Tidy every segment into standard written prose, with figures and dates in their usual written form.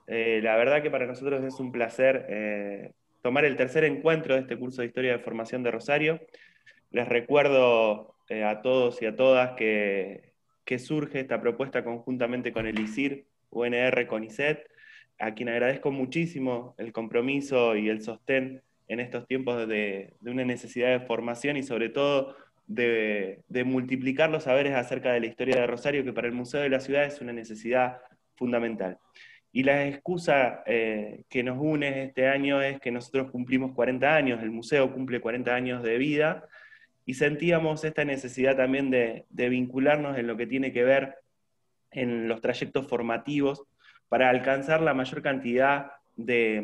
La verdad que para nosotros es un placer tomar el tercer encuentro de este curso de Historia de Formación de Rosario. Les recuerdo a todos y a todas que surge esta propuesta conjuntamente con el ISIR, UNR, CONICET, a quien agradezco muchísimo el compromiso y el sostén en estos tiempos de una necesidad de formación y sobre todo de multiplicar los saberes acerca de la historia de Rosario, que para el Museo de la Ciudad es una necesidad fundamental. Y la excusa que nos une este año es que nosotros cumplimos 40 años, el museo cumple 40 años de vida, y sentíamos esta necesidad también de vincularnos en lo que tiene que ver en los trayectos formativos para alcanzar la mayor cantidad de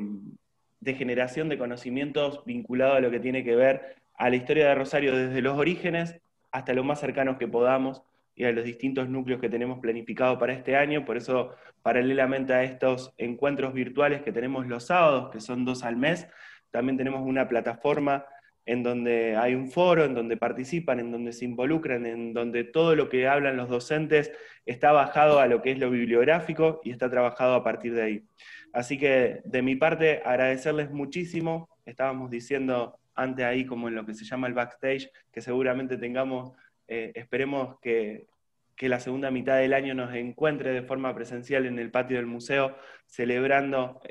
generación de conocimientos vinculado a lo que tiene que ver a la historia de Rosario desde los orígenes hasta lo más cercanos que podamos y a los distintos núcleos que tenemos planificados para este año. Por eso, paralelamente a estos encuentros virtuales que tenemos los sábados, que son 2 al mes, también tenemos una plataforma en donde hay un foro, en donde participan, en donde se involucran, en donde todo lo que hablan los docentes está bajado a lo que es lo bibliográfico y está trabajado a partir de ahí. Así que de mi parte, agradecerles muchísimo. Estábamos diciendo antes ahí como en lo que se llama el backstage, que seguramente tengamos, esperemos que la segunda mitad del año nos encuentre de forma presencial en el patio del museo, celebrando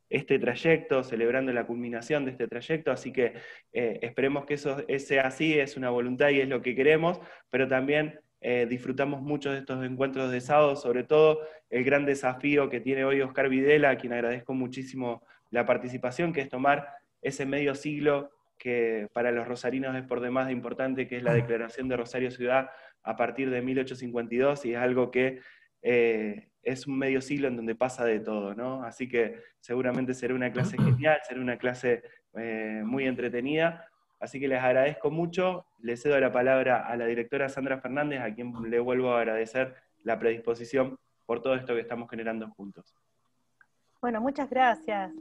este trayecto, celebrando la culminación de este trayecto, así que esperemos que eso sea así, es una voluntad y es lo que queremos, pero también disfrutamos mucho de estos encuentros de sábado, sobre todo el gran desafío que tiene hoy Oscar Videla, a quien agradezco muchísimo la participación, que es tomar ese medio siglo que para los rosarinos es por demás de importante, que es la Declaración de Rosario Ciudad a partir de 1852, y es algo que es un medio siglo en donde pasa de todo, ¿no? Así que seguramente será una clase genial, será una clase muy entretenida. Así que les agradezco mucho, le cedo la palabra a la directora Sandra Fernández, a quien le vuelvo a agradecer la predisposición por todo esto que estamos generando juntos. Bueno, muchas gracias.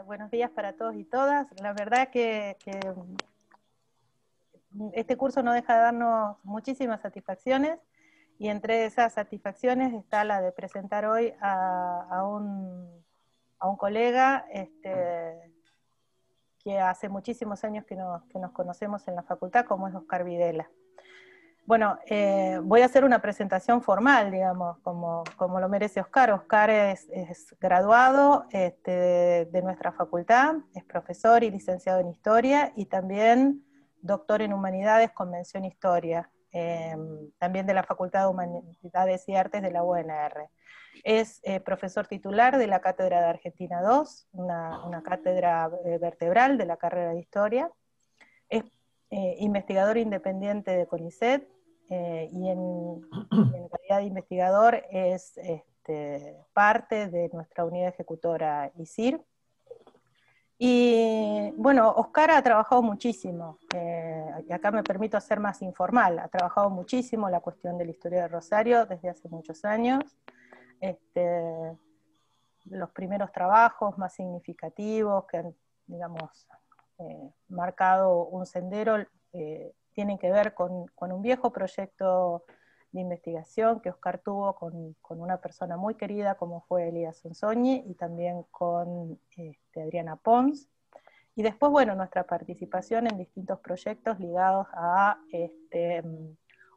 Buenos días para todos y todas. La verdad que este curso no deja de darnos muchísimas satisfacciones, y entre esas satisfacciones está la de presentar hoy a un colega que hace muchísimos años que nos conocemos en la facultad, como es Oscar Videla. Bueno, voy a hacer una presentación formal, digamos, como lo merece Oscar. Oscar es graduado de nuestra facultad, es profesor y licenciado en Historia, y también doctor en Humanidades con mención Historia, también de la Facultad de Humanidades y Artes de la UNR. Es profesor titular de la Cátedra de Argentina II, una cátedra vertebral de la carrera de Historia. Es investigador independiente de CONICET, y en calidad de investigador es parte de nuestra unidad ejecutora ISIR. Y bueno, Oscar ha trabajado muchísimo, y acá me permito ser más informal, ha trabajado muchísimo la cuestión de la historia de Rosario desde hace muchos años. Los primeros trabajos más significativos que han, digamos, marcado un sendero, tienen que ver con un viejo proyecto de investigación que Oscar tuvo con una persona muy querida como fue Elías Sonsogni, y también con Adriana Pons. Y después, bueno, nuestra participación en distintos proyectos ligados a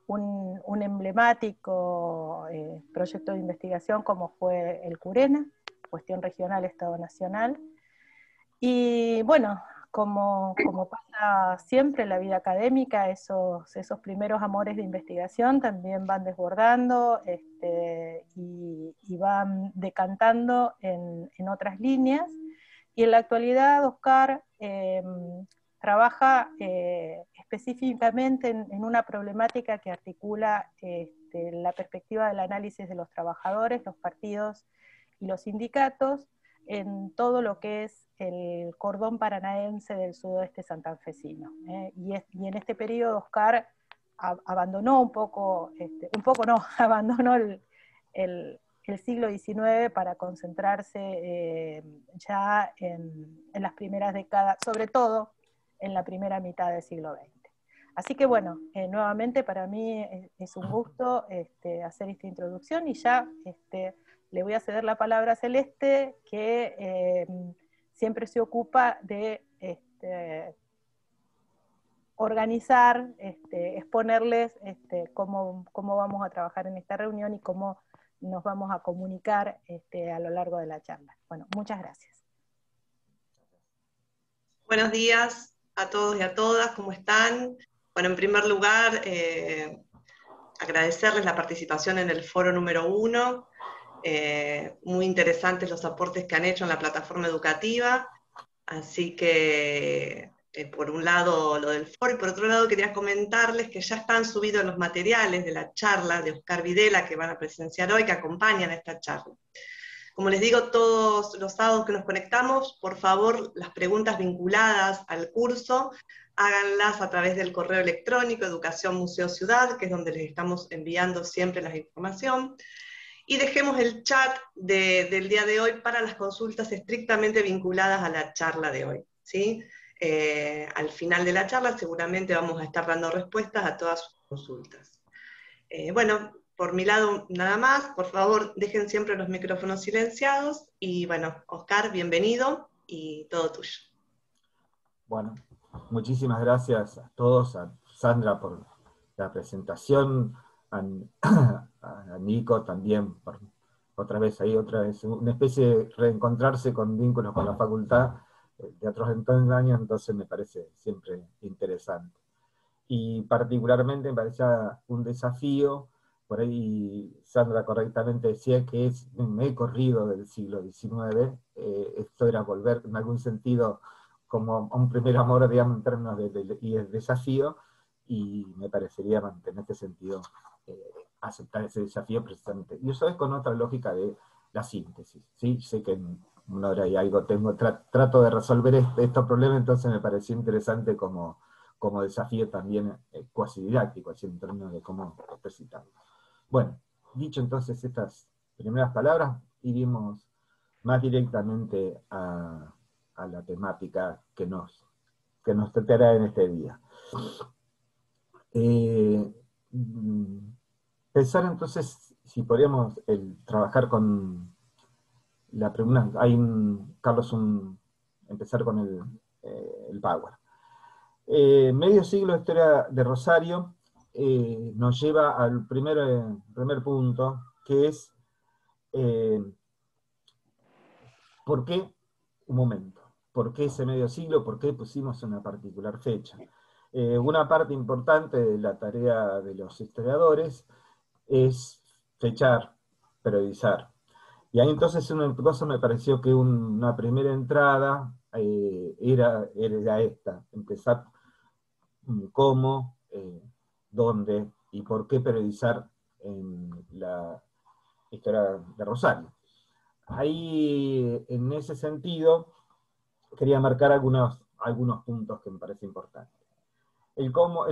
un emblemático proyecto de investigación como fue el CURENA, Cuestión Regional, Estado Nacional. Y bueno, como pasa siempre en la vida académica, esos primeros amores de investigación también van desbordando y van decantando en otras líneas. Y en la actualidad, Oscar trabaja específicamente en una problemática que articula la perspectiva del análisis de los trabajadores, los partidos y los sindicatos en todo lo que es el cordón paranaense del sudoeste santafesino. Y en este periodo Oscar abandonó abandonó el siglo XIX para concentrarse ya en las primeras décadas, sobre todo en la primera mitad del siglo XX. Así que bueno, nuevamente para mí es un gusto hacer esta introducción, y ya le voy a ceder la palabra a Celeste, que siempre se ocupa de organizar, exponerles cómo vamos a trabajar en esta reunión y cómo nos vamos a comunicar a lo largo de la charla. Bueno, muchas gracias. Buenos días a todos y a todas, ¿cómo están? Bueno, en primer lugar, agradecerles la participación en el foro número 1. Muy interesantes los aportes que han hecho en la plataforma educativa. Así que, por un lado, lo del foro, y por otro lado, quería comentarles que ya están subidos los materiales de la charla de Oscar Videla que van a presenciar hoy, que acompañan a esta charla. Como les digo, todos los sábados que nos conectamos, por favor, las preguntas vinculadas al curso, háganlas a través del correo electrónico Educación Museo Ciudad, que es donde les estamos enviando siempre la información. Y dejemos el chat del día de hoy para las consultas estrictamente vinculadas a la charla de hoy, ¿sí? Al final de la charla seguramente vamos a estar dando respuestas a todas sus consultas. Bueno, por mi lado nada más, por favor dejen siempre los micrófonos silenciados, y bueno, Oscar, bienvenido, y todo tuyo. Bueno, muchísimas gracias a todos, a Sandra por la presentación, a Nico también, otra vez, una especie de reencontrarse con vínculos con la facultad de otros años, entonces me parece siempre interesante. Y particularmente me parece un desafío, por ahí Sandra correctamente decía que me he corrido del siglo XIX, esto era volver en algún sentido como a un primer amor, digamos, en términos y el desafío, y me parecería en este sentido aceptar ese desafío precisamente. Y eso es con otra lógica de la síntesis, ¿sí? Sé que en una hora y algo trato de resolver estos problemas, entonces me pareció interesante como desafío también cuasi didáctico, así en términos de cómo explicitarlo. Bueno, dicho entonces estas primeras palabras, iremos más directamente a la temática que nos tratará en este día. Pensar entonces si podríamos trabajar con la pregunta, Carlos, empezar con el Power. Medio siglo de historia de Rosario nos lleva al primer punto, que es ¿por qué? Un momento. ¿Por qué ese medio siglo? ¿Por qué pusimos una particular fecha? Una parte importante de la tarea de los historiadores es fechar, periodizar. Y ahí entonces una cosa me pareció que una primera entrada era esta, empezar cómo, dónde y por qué periodizar en la historia de Rosario. Ahí, en ese sentido, quería marcar algunos puntos que me parecen importantes. El cómo,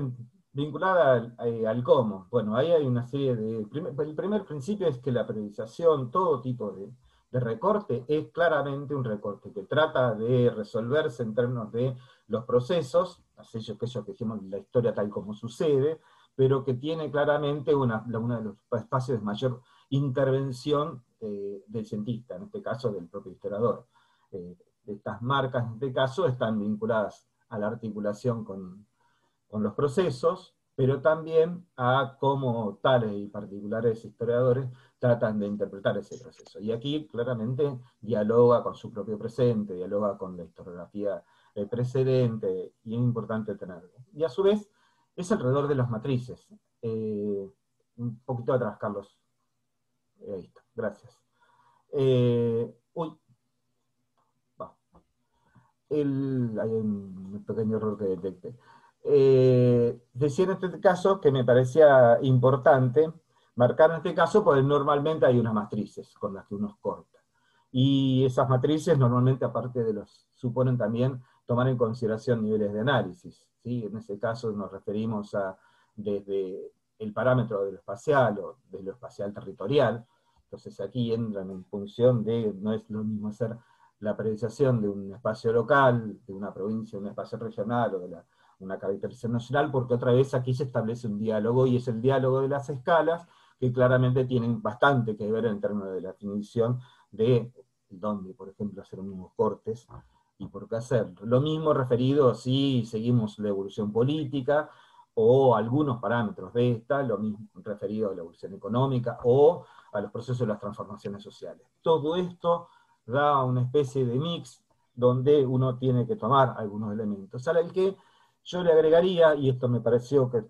vinculada al cómo, bueno, ahí hay una serie de... El primer principio es que la periodización, todo tipo de recorte, es claramente un recorte que trata de resolverse en términos de los procesos, aquello que dijimos, la historia tal como sucede, pero que tiene claramente uno de los espacios de mayor intervención del cientista, en este caso del propio historiador. Estas marcas, en este caso, están vinculadas a la articulación con los procesos, pero también a cómo tales y particulares historiadores tratan de interpretar ese proceso. Y aquí claramente dialoga con su propio presente, dialoga con la historiografía precedente, y es importante tenerlo. Y a su vez, es alrededor de las matrices. Un poquito atrás, Carlos. Ahí está, gracias. Hay un pequeño error que detecté. Decía en este caso que me parecía importante marcar en este caso, porque normalmente hay unas matrices con las que uno corta. Y esas matrices normalmente, aparte suponen también tomar en consideración niveles de análisis, ¿sí? En ese caso nos referimos a desde el parámetro de lo espacial o de lo espacial territorial. Entonces aquí entran en función de, no es lo mismo hacer la periodización de un espacio local, de una provincia, de un espacio regional, o de una caracterización nacional, porque otra vez aquí se establece un diálogo, y es el diálogo de las escalas que claramente tienen bastante que ver en términos de la definición de dónde, por ejemplo, hacer unos cortes y por qué hacerlo. Lo mismo referido si seguimos la evolución política, o algunos parámetros de esta, lo mismo referido a la evolución económica, o a los procesos de las transformaciones sociales. Todo esto da una especie de mix donde uno tiene que tomar algunos elementos, al que yo le agregaría, y esto me pareció que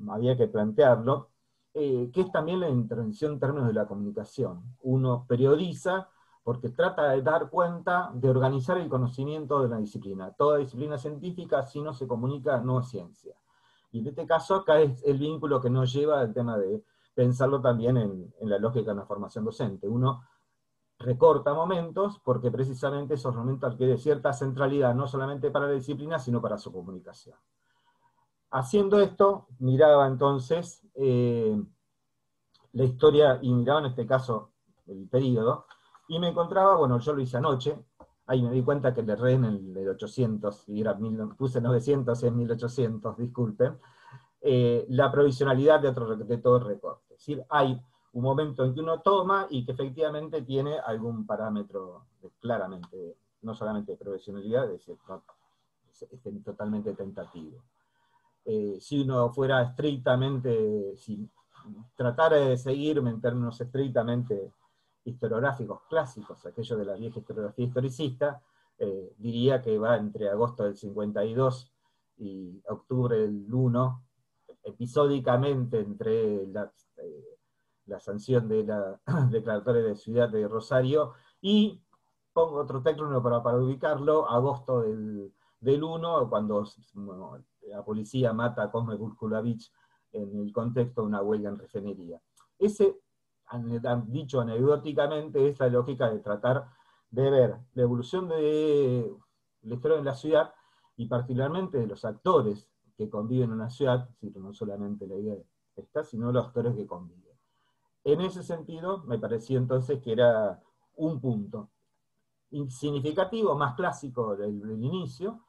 había que plantearlo, que es también la intervención en términos de la comunicación. Uno periodiza porque trata de dar cuenta, de organizar el conocimiento de la disciplina. Toda disciplina científica, si no se comunica, no es ciencia. Y en este caso, acá es el vínculo que nos lleva al tema de pensarlo también en la lógica de la formación docente. Uno recorta momentos porque precisamente esos momentos adquieren cierta centralidad, no solamente para la disciplina, sino para su comunicación. Haciendo esto, miraba entonces la historia, y miraba en este caso el periodo, y me encontraba, bueno, yo lo hice anoche, ahí me di cuenta que le erré en el 800, y era puse 900 y es 1800, disculpen, la provisionalidad de todo el recorte. Es decir, hay un momento en que uno toma y que efectivamente tiene algún parámetro claramente, no solamente de provisionalidad, es decir, no, es totalmente tentativo. Si uno fuera estrictamente, si tratara de seguirme en términos estrictamente historiográficos clásicos, aquello de la vieja historiografía historicista, diría que va entre agosto del 52 y octubre del 1, episódicamente entre la sanción de la declaratoria de Ciudad de Rosario, y pongo otro término para ubicarlo, agosto del 1, cuando bueno, la policía mata a Cosme Kurkulavich en el contexto de una huelga en refinería. Ese, dicho anecdóticamente, es la lógica de tratar de ver la evolución de la historia de la ciudad, y particularmente de los actores que conviven en una ciudad, no solamente la idea está, sino los actores que conviven. En ese sentido, me pareció entonces que era un punto significativo, más clásico del inicio,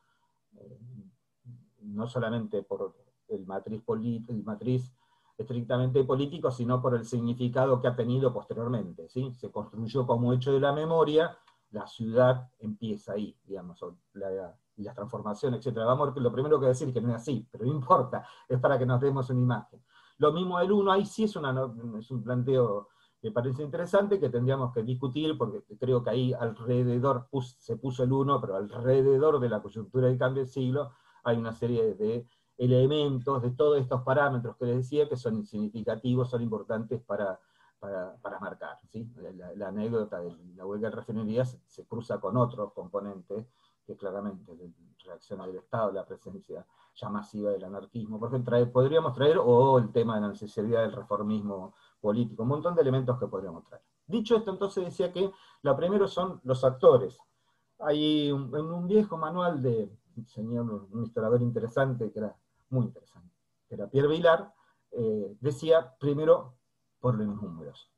no solamente por el matriz estrictamente político, sino por el significado que ha tenido posteriormente, ¿sí? Se construyó como hecho de la memoria, la ciudad empieza ahí, digamos, y las transformaciones, etc. Vamos a ver que lo primero que decir que no es así, pero no importa, es para que nos demos una imagen. Lo mismo del 1, ahí sí es un planteo que parece interesante, que tendríamos que discutir, porque creo que ahí alrededor se puso el 1, pero alrededor de la coyuntura del cambio de siglo hay una serie de elementos, de todos estos parámetros que les decía, que son significativos, son importantes para marcar, ¿sí? La anécdota de la huelga de refinerías se cruza con otros componentes, que claramente reacciona del Estado, la presencia ya masiva del anarquismo, por ejemplo, podríamos traer, o el tema de la necesidad del reformismo político, un montón de elementos que podríamos traer. Dicho esto, entonces decía que lo primero son los actores. Hay un viejo manual de un historiador interesante, que era muy interesante, que era Pierre Vilar, decía primero por los números.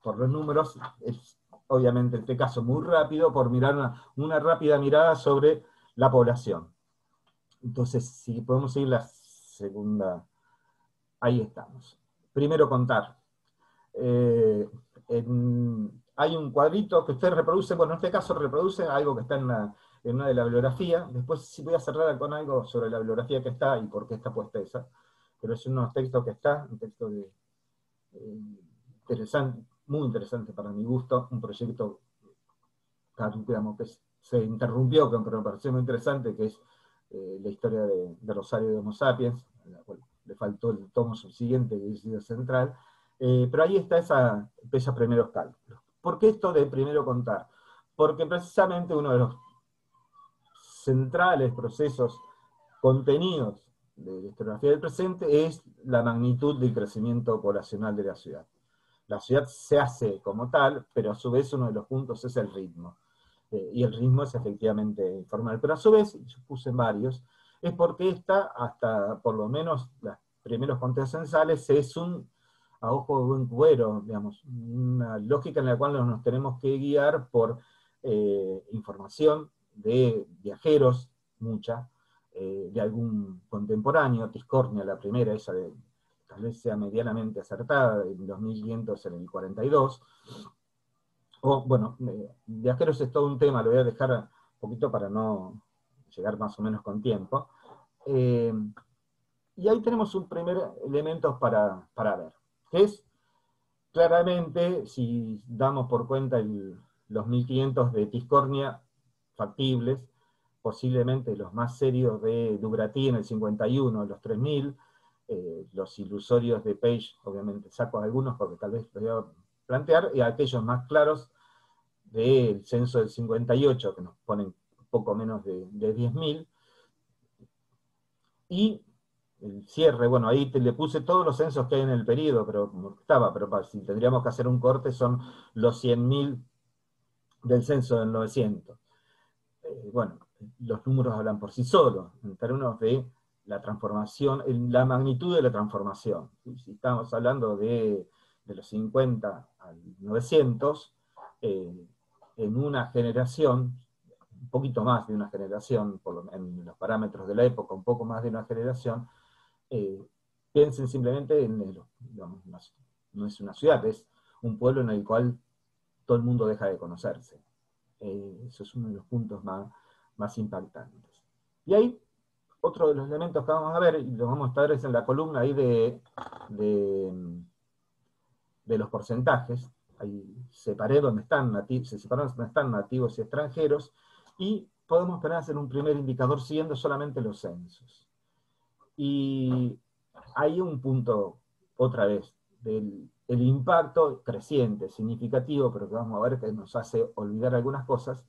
Por los números, es obviamente en este caso muy rápido, por mirar una rápida mirada sobre la población. Entonces, si podemos seguir la segunda, ahí estamos. Primero contar. Hay un cuadrito que usted reproduce, bueno, en este caso reproduce algo que está en una de la bibliografía. Después sí voy a cerrar con algo sobre la bibliografía que está y por qué está puesta esa. Pero es unos textos que está, un texto interesante, muy interesante para mi gusto, un proyecto digamos, que se interrumpió, pero me pareció muy interesante, que es la historia de Rosario de Homo Sapiens, en la cual le faltó el tomo subsiguiente, que es el central, pero ahí está esos primeros cálculos. ¿Por qué esto de primero contar? Porque precisamente uno de los centrales procesos contenidos de la historiografía del presente es la magnitud del crecimiento poblacional de la ciudad. La ciudad se hace como tal, pero a su vez uno de los puntos es el ritmo. Y el ritmo es efectivamente informal. Pero a su vez, yo puse varios, es porque esta, hasta por lo menos los primeros conteos censales, es a ojo de buen cubero, digamos, una lógica en la cual nos tenemos que guiar por información de viajeros, mucha, de algún contemporáneo, Tiscornia, la primera, esa tal vez sea medianamente acertada, en 2500 en el 42, o bueno, viajeros es todo un tema, lo voy a dejar un poquito para no llegar más o menos con tiempo. Y ahí tenemos un primer elemento para ver, que es claramente, si damos por cuenta los 1500 de Tiscornia factibles, posiblemente los más serios de Dugratí en el 51, los 3000, los ilusorios de Page, obviamente saco algunos porque tal vez los voy a plantear, y aquellos más claros del censo del 58, que nos ponen poco menos de 10.000, y el cierre, bueno, ahí le puse todos los censos que hay en el periodo, pero si tendríamos que hacer un corte son los 100.000 del censo del 900. Bueno, los números hablan por sí solos, en términos de la transformación, la magnitud de la transformación. Si estamos hablando de los 50 al 900, en una generación, un poquito más de una generación, en los parámetros de la época, un poco más de una generación, piensen simplemente digamos, no es una ciudad, es un pueblo en el cual todo el mundo deja de conocerse. Eso es uno de los puntos más impactantes. Y ahí, otro de los elementos que vamos a ver, y lo vamos a estar es en la columna ahí de los porcentajes, ahí separé donde están nativos y extranjeros, y podemos poner a hacer un primer indicador siguiendo solamente los censos. Y hay un punto, otra vez, el impacto creciente, significativo, pero que vamos a ver que nos hace olvidar algunas cosas,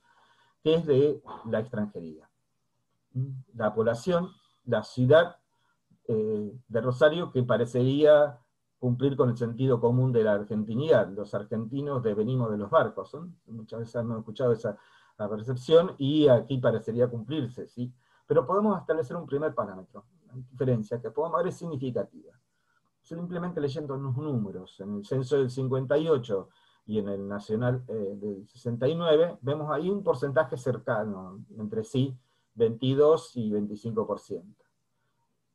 que es de la extranjería. La población, la ciudad de Rosario, que parecería cumplir con el sentido común de la argentinidad. Los argentinos venimos de los barcos, ¿no? Muchas veces hemos escuchado esa percepción, y aquí parecería cumplirse, ¿sí? Pero podemos establecer un primer parámetro, una diferencia que podemos ver es significativa. Simplemente leyendo unos números, en el censo del 58 y en el nacional del 69, vemos ahí un porcentaje cercano, entre sí, 22 y 25%.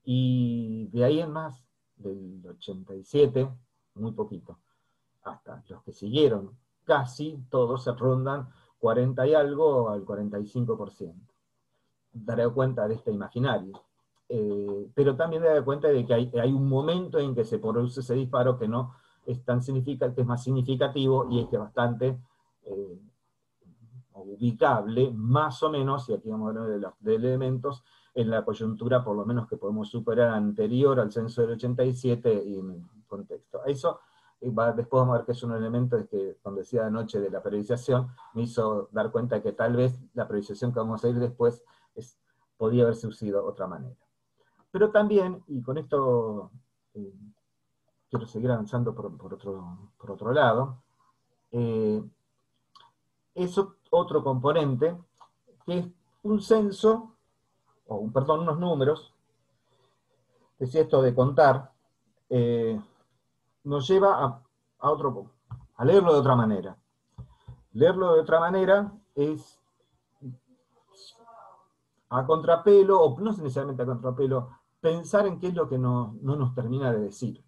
Y de ahí en más, del 87, muy poquito, hasta los que siguieron, casi todos se rondan 40 y algo al 45%. Daré cuenta de este imaginario. Pero también daré cuenta de que hay un momento en que se produce ese disparo que no es tan significativo, que es más significativo, y es que bastante ubicable, más o menos, y aquí vamos a hablar de elementos, en la coyuntura por lo menos que podemos superar anterior al censo del 87 y en el contexto. Eso, después vamos a ver que es un elemento que, cuando decía anoche de la periodización, me hizo dar cuenta de que tal vez la periodización que vamos a ir después podía haberse usado de otra manera. Pero también, y con esto quiero seguir avanzando por otro lado, es otro componente, que es un censo, unos números, decía esto de contar, nos lleva a leerlo de otra manera. Leerlo de otra manera es a contrapelo, o no necesariamente a contrapelo, pensar en qué es lo que no nos termina de decir.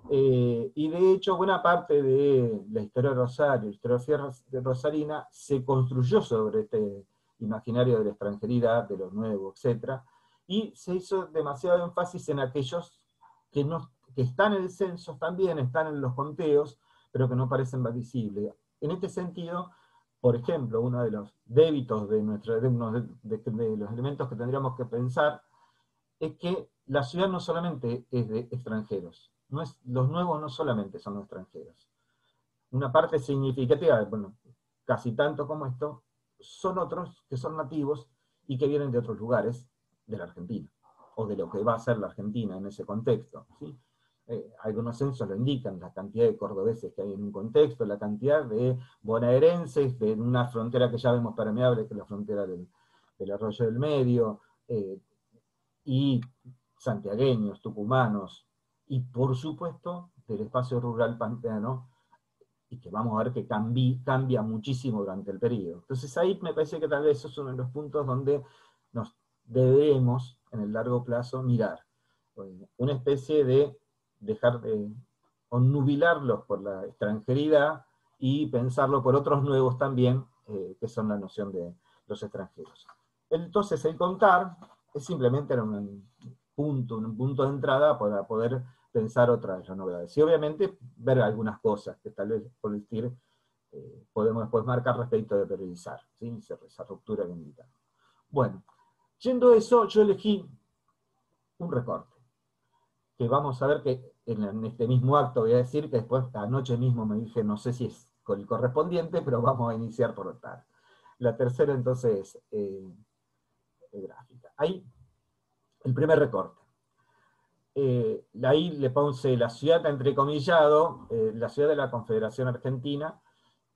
Y de hecho, buena parte de la historia de Rosario, la historiografía de rosarina, se construyó sobre este imaginario de la extranjeridad, de lo nuevo, etc. Y se hizo demasiado énfasis en aquellos que están en el censo, también están en los conteos, pero que no parecen más visibles. En este sentido, por ejemplo, uno de los débitos de los elementos que tendríamos que pensar es que la ciudad no solamente es de extranjeros, los nuevos no solamente son los extranjeros. Una parte significativa, bueno, casi tanto como esto, son otros que son nativos y que vienen de otros lugares de la Argentina, o de lo que va a ser la Argentina en ese contexto, ¿sí? Algunos censos lo indican, la cantidad de cordobeses que hay en un contexto, la cantidad de bonaerenses de una frontera que ya vemos permeable, que es la frontera del Arroyo del Medio, y santiagueños, tucumanos, y por supuesto del espacio rural pampeano, y que vamos a ver que cambia muchísimo durante el periodo. Entonces ahí me parece que tal vez esos son uno de los puntos donde nos debemos, en el largo plazo, mirar una especie de dejar de nubilarlos por la extranjeridad y pensarlo por otros nuevos también, que son la noción de los extranjeros. Entonces el contar es simplemente era un punto de entrada para poder pensar otras de las novedades. Y obviamente ver algunas cosas que tal vez, por decir, podemos después marcar respecto de periodizar, ¿sí? Esa ruptura que indicamos. Bueno, yendo a eso, yo elegí un recorte, que vamos a ver que en este mismo acto voy a decir que después anoche mismo me dije, no sé si es con el correspondiente, pero vamos a iniciar por tal. La tercera entonces gráfica. Ahí, el primer recorte. Ahí le puse la ciudad entrecomillado, la ciudad de la Confederación Argentina,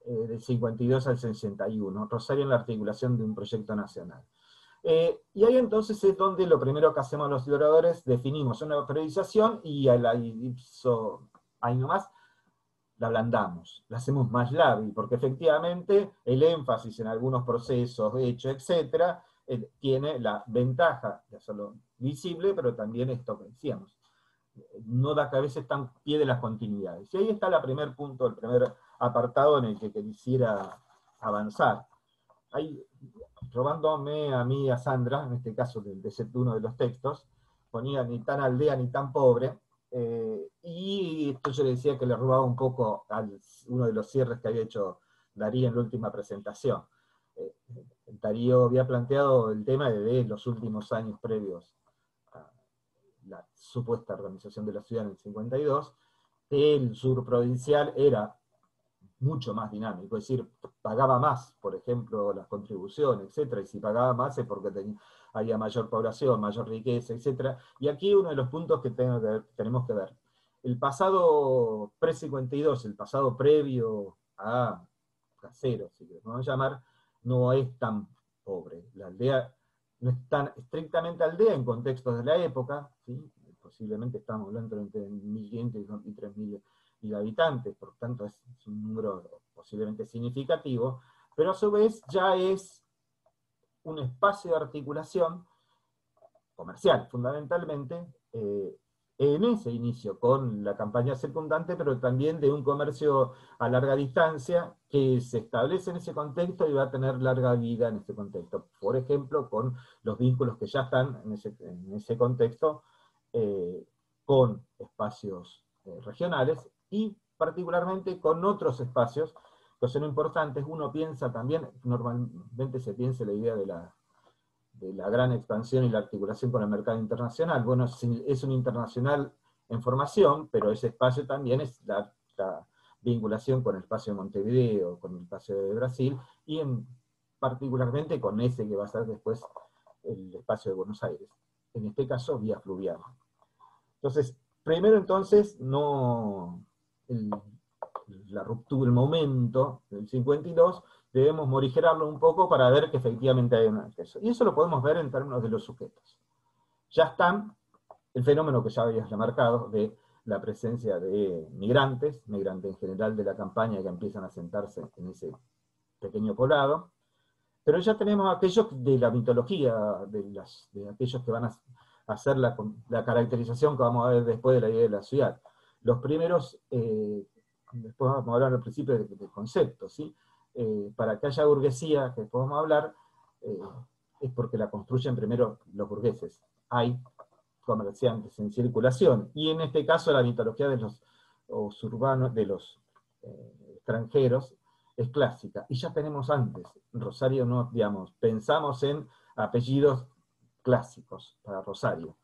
del 52 al 61, Rosario en la articulación de un proyecto nacional. Y ahí entonces es donde lo primero que hacemos los historiadores, definimos una periodización y ahí nomás la ablandamos, la hacemos más lábil, porque efectivamente el énfasis en algunos procesos, hechos, etcétera, tiene la ventaja de hacerlo visible, pero también esto que decíamos, no da que a veces tan pie de las continuidades. Y ahí está el primer punto, el primer apartado en el que quisiera avanzar. Ahí, robándome a mí y a Sandra, en este caso de uno de los textos, ponía ni tan aldea ni tan pobre, y esto yo le decía que le robaba un poco a uno de los cierres que había hecho Darío en la última presentación. Darío había planteado el tema de los últimos años previos a la supuesta organización de la ciudad en el 52, el sur provincial era mucho más dinámico, es decir, pagaba más, por ejemplo, las contribuciones, etc., y si pagaba más es porque había mayor población, mayor riqueza, etc. Y aquí uno de los puntos que tenemos que ver. El pasado pre-52, el pasado previo a Casero, si lo vamos a llamar, no es tan pobre. La aldea no es tan estrictamente aldea en contextos de la época, ¿sí? Posiblemente estamos hablando entre 1.500 y 3.000 y habitantes, por tanto es un número posiblemente significativo, pero a su vez ya es un espacio de articulación comercial, fundamentalmente, en ese inicio, con la campaña circundante, pero también de un comercio a larga distancia que se establece en ese contexto y va a tener larga vida en ese contexto. Por ejemplo, con los vínculos que ya están en ese contexto, con espacios regionales, y particularmente con otros espacios que son importantes. Uno piensa también, normalmente se piensa la idea de la gran expansión y la articulación con el mercado internacional. Bueno, es un internacional en formación, pero ese espacio también es la vinculación con el espacio de Montevideo, con el espacio de Brasil, y particularmente con ese que va a ser después el espacio de Buenos Aires, en este caso vía fluvial. Entonces, primero entonces, la ruptura, el momento del 52, debemos morigerarlo un poco para ver que efectivamente hay un acceso. Y eso lo podemos ver en términos de los sujetos. Ya están el fenómeno que ya habías remarcado de la presencia de migrantes en general de la campaña que empiezan a sentarse en ese pequeño poblado, pero ya tenemos aquellos de la mitología, de aquellos que van a hacer la caracterización que vamos a ver después de la idea de la ciudad. Los primeros, después vamos a hablar al principio del concepto, ¿sí? Para que haya burguesía, que después vamos a hablar, es porque la construyen primero los burgueses. Hay comerciantes en circulación, y en este caso la mitología de los urbanos, de los extranjeros, es clásica. Y ya tenemos antes, Rosario no, digamos, pensamos en apellidos clásicos para Rosario,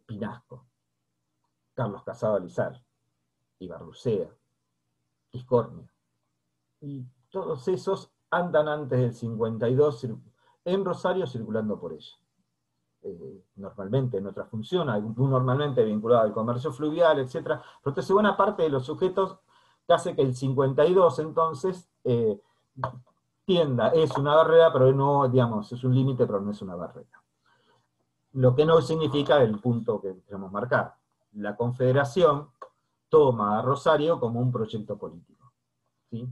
Pinasco, Carlos Casado Alizar, Ibarlucea, Iscornia, y todos esos andan antes del 52 en Rosario circulando por ella. Normalmente en otra función, normalmente vinculado al comercio fluvial, etc. Pero entonces buena parte de los sujetos que hace que el 52 entonces es una barrera, pero no, digamos, es un límite, pero no es una barrera. Lo que no significa el punto que queremos marcar. La Confederación toma a Rosario como un proyecto político, ¿sí?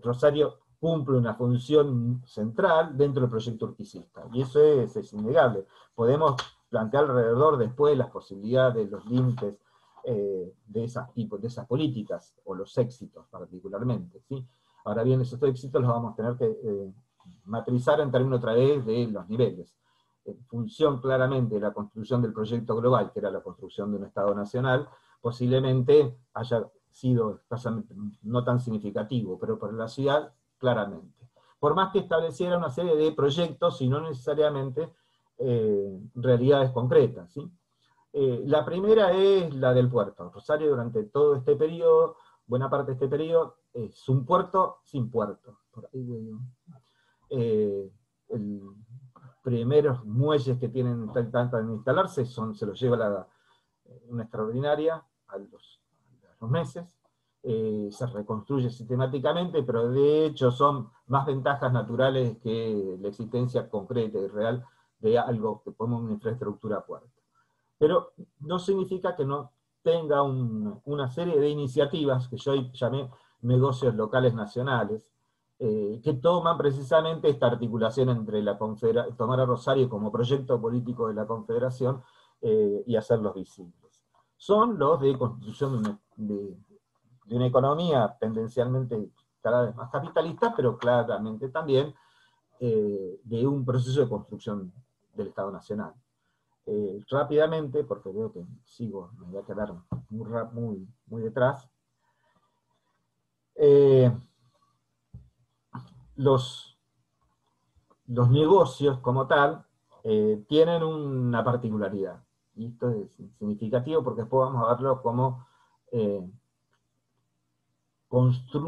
Rosario cumple una función central dentro del proyecto urquicista, y eso es innegable. Podemos plantear alrededor después las posibilidades, los límites de esas políticas, o los éxitos particularmente, ¿sí? Ahora bien, esos éxitos los vamos a tener que matrizar en términos otra vez de los niveles. En función claramente de la construcción del proyecto global, que era la construcción de un Estado nacional, posiblemente haya sido escasamente, no tan significativo, pero para la ciudad, claramente. Por más que estableciera una serie de proyectos y no necesariamente realidades concretas, ¿sí? La primera es la del puerto. Rosario durante todo este periodo, buena parte de este periodo, es un puerto sin puerto. Por ahí, el primeros muelles que tienen tanto en instalarse se los lleva una extraordinaria a los meses. Se reconstruye sistemáticamente, pero de hecho son más ventajas naturales que la existencia concreta y real de algo que ponemos una infraestructura puerto. Pero no significa que no tenga una serie de iniciativas que yo llamé negocios locales nacionales, que toman precisamente esta articulación entre tomar a Rosario como proyecto político de la Confederación y hacerlos visibles. Son los de construcción de una economía tendencialmente cada vez más capitalista, pero claramente también de un proceso de construcción del Estado Nacional. Rápidamente, porque veo que me voy a quedar muy detrás, los negocios como tal tienen una particularidad, y esto es significativo porque después vamos a verlo como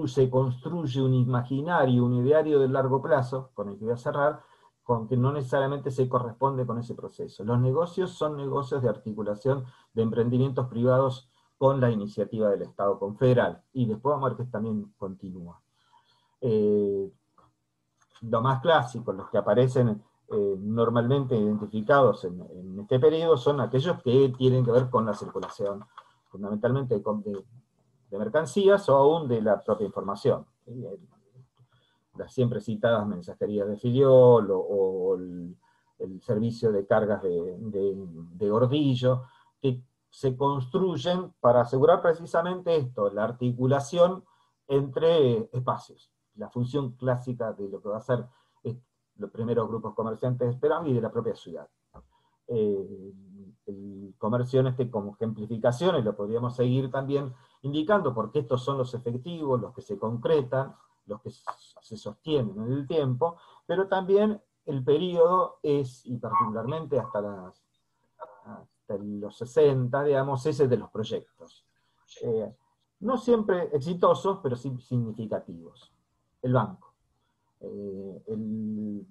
se construye un imaginario, un ideario de largo plazo, con el que voy a cerrar, con que no necesariamente se corresponde con ese proceso. Los negocios son negocios de articulación de emprendimientos privados con la iniciativa del Estado confederal, y después vamos a ver que también continúa. Lo más clásico, los que aparecen normalmente identificados en este periodo, son aquellos que tienen que ver con la circulación, fundamentalmente de mercancías o aún de la propia información. Las siempre citadas mensajerías de Filiol o el servicio de cargas de Gordillo, que se construyen para asegurar precisamente esto, la articulación entre espacios, la función clásica de lo que va a ser los primeros grupos comerciantes de Esperanza y de la propia ciudad. El comercio como ejemplificaciones lo podríamos seguir también indicando, porque estos son los efectivos, los que se concretan, los que se sostienen en el tiempo, pero también el periodo es, y particularmente hasta los 60, digamos, ese de los proyectos. No siempre exitosos, pero sí significativos. El banco. El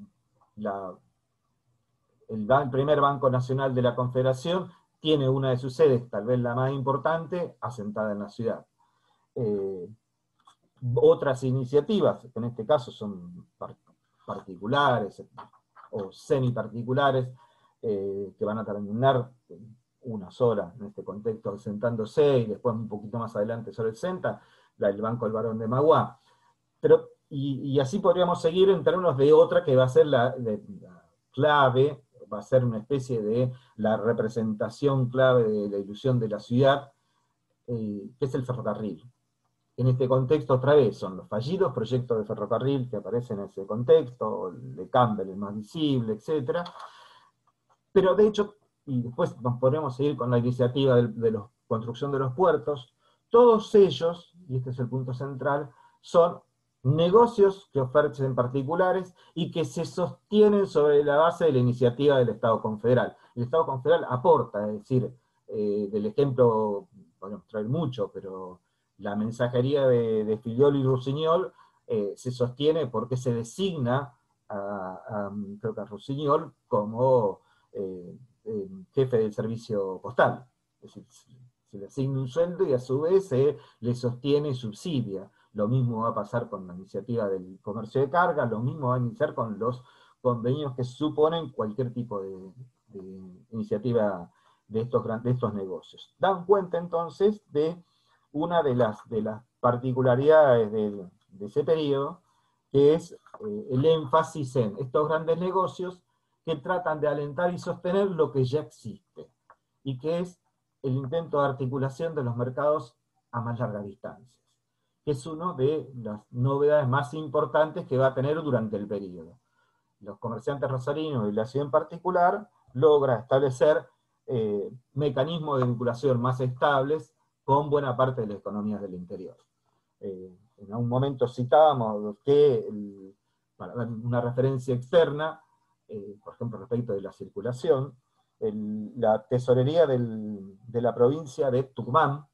primer Banco Nacional de la Confederación tiene una de sus sedes, tal vez la más importante, asentada en la ciudad. Otras iniciativas, que en este caso son particulares o semi-particulares, que van a terminar una sola en este contexto sentándose, y después un poquito más adelante sobre el CENTA, el Banco del Barón de Maguá. Pero, y así podríamos seguir en términos de otra que va a ser la clave, va a ser una especie de la representación clave de la ilusión de la ciudad, que es el ferrocarril. En este contexto, otra vez, son los fallidos proyectos de ferrocarril que aparecen en ese contexto, el de Campbell, el más visible, etc. Pero de hecho, y después nos podremos seguir con la iniciativa de la construcción de los puertos, todos ellos, y este es el punto central, son negocios que ofrecen particulares y que se sostienen sobre la base de la iniciativa del Estado confederal. El Estado confederal aporta, es decir, del ejemplo, podemos traer mucho, pero la mensajería de Filiol y Rusiñol se sostiene porque se designa creo que a Rusiñol como jefe del servicio postal. Es decir, se le asigna un sueldo y a su vez se le sostiene y subsidia. Lo mismo va a pasar con la iniciativa del comercio de carga, lo mismo va a iniciar con los convenios que suponen cualquier tipo de iniciativa de estos negocios. Dan cuenta entonces de una de las particularidades de ese periodo, que es el énfasis en estos grandes negocios que tratan de alentar y sostener lo que ya existe, y que es el intento de articulación de los mercados a más largas distancias, que es una de las novedades más importantes que va a tener durante el periodo. Los comerciantes rosarinos y la ciudad en particular logra establecer mecanismos de vinculación más estables con buena parte de las economías del interior. En algún momento citábamos que, para dar una referencia externa, por ejemplo respecto de la circulación, la tesorería de la provincia de Tucumán,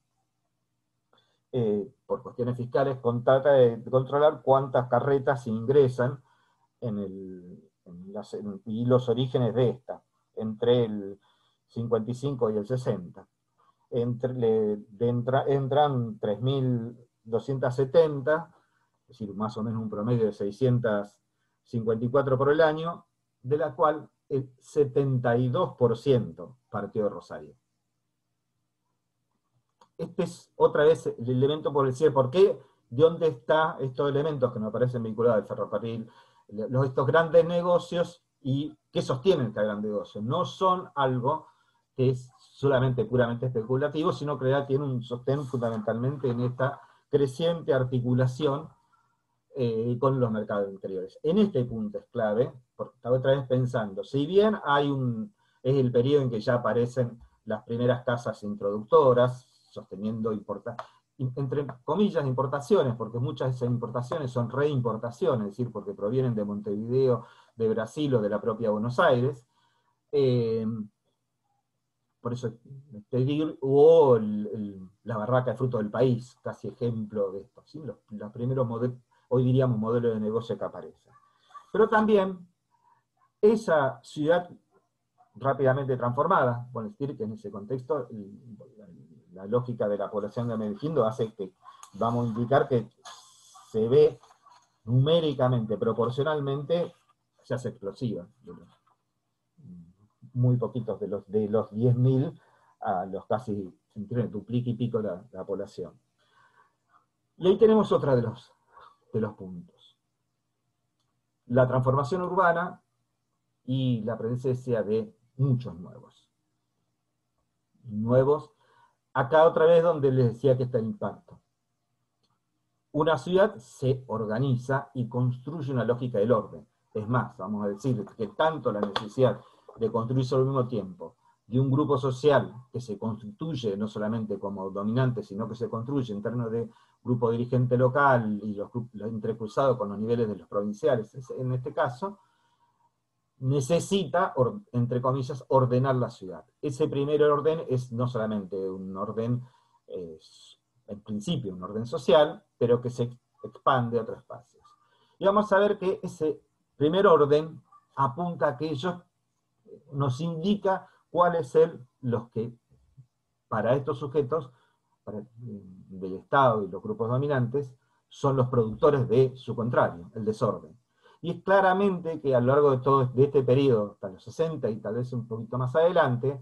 por cuestiones fiscales, trata de controlar cuántas carretas ingresan y los orígenes de esta, entre el 55 y el 60. Entran 3.270, es decir, más o menos un promedio de 654 por el año, de la cual el 72% partió de Rosario. Este es otra vez el elemento por decir por qué, de dónde están estos elementos que nos parecen vinculados al ferrocarril, estos grandes negocios, y qué sostienen este gran negocio. No son algo que es solamente puramente especulativo, sino que ya tiene un sostén fundamentalmente en esta creciente articulación con los mercados interiores. En este punto es clave, porque estaba otra vez pensando, si bien es el periodo en que ya aparecen las primeras casas introductoras, sosteniendo entre comillas importaciones, porque muchas de esas importaciones son reimportaciones, es decir, porque provienen de Montevideo, de Brasil o de la propia Buenos Aires. Por eso hubo la barraca de fruto del país, casi ejemplo de esto, ¿sí? Los primeros modelos, hoy diríamos modelos de negocio que aparecen. Pero también esa ciudad rápidamente transformada, por decir que en ese contexto la lógica de la población de Medellín hace que, vamos a indicar que se ve numéricamente, proporcionalmente, se hace explosiva. Muy poquitos de los 10.000 a los casi, duplica y pico la población. Y ahí tenemos otra de los puntos. La transformación urbana y la presencia de muchos nuevos. Acá otra vez donde les decía que está el impacto. Una ciudad se organiza y construye una lógica del orden. Es más, vamos a decir que tanto la necesidad de construirse al mismo tiempo de un grupo social que se constituye no solamente como dominante, sino que se construye en términos de grupo dirigente local y los entrecruzados con los niveles de los provinciales, en este caso, necesita, entre comillas, ordenar la ciudad. Ese primer orden es no solamente un orden, en principio un orden social, pero que se expande a otros espacios. Y vamos a ver que ese primer orden apunta a aquellos, nos indica cuáles los que, para estos sujetos, del Estado y los grupos dominantes, son los productores de su contrario, el desorden. Y es claramente que a lo largo de este periodo, hasta los 60 y tal vez un poquito más adelante,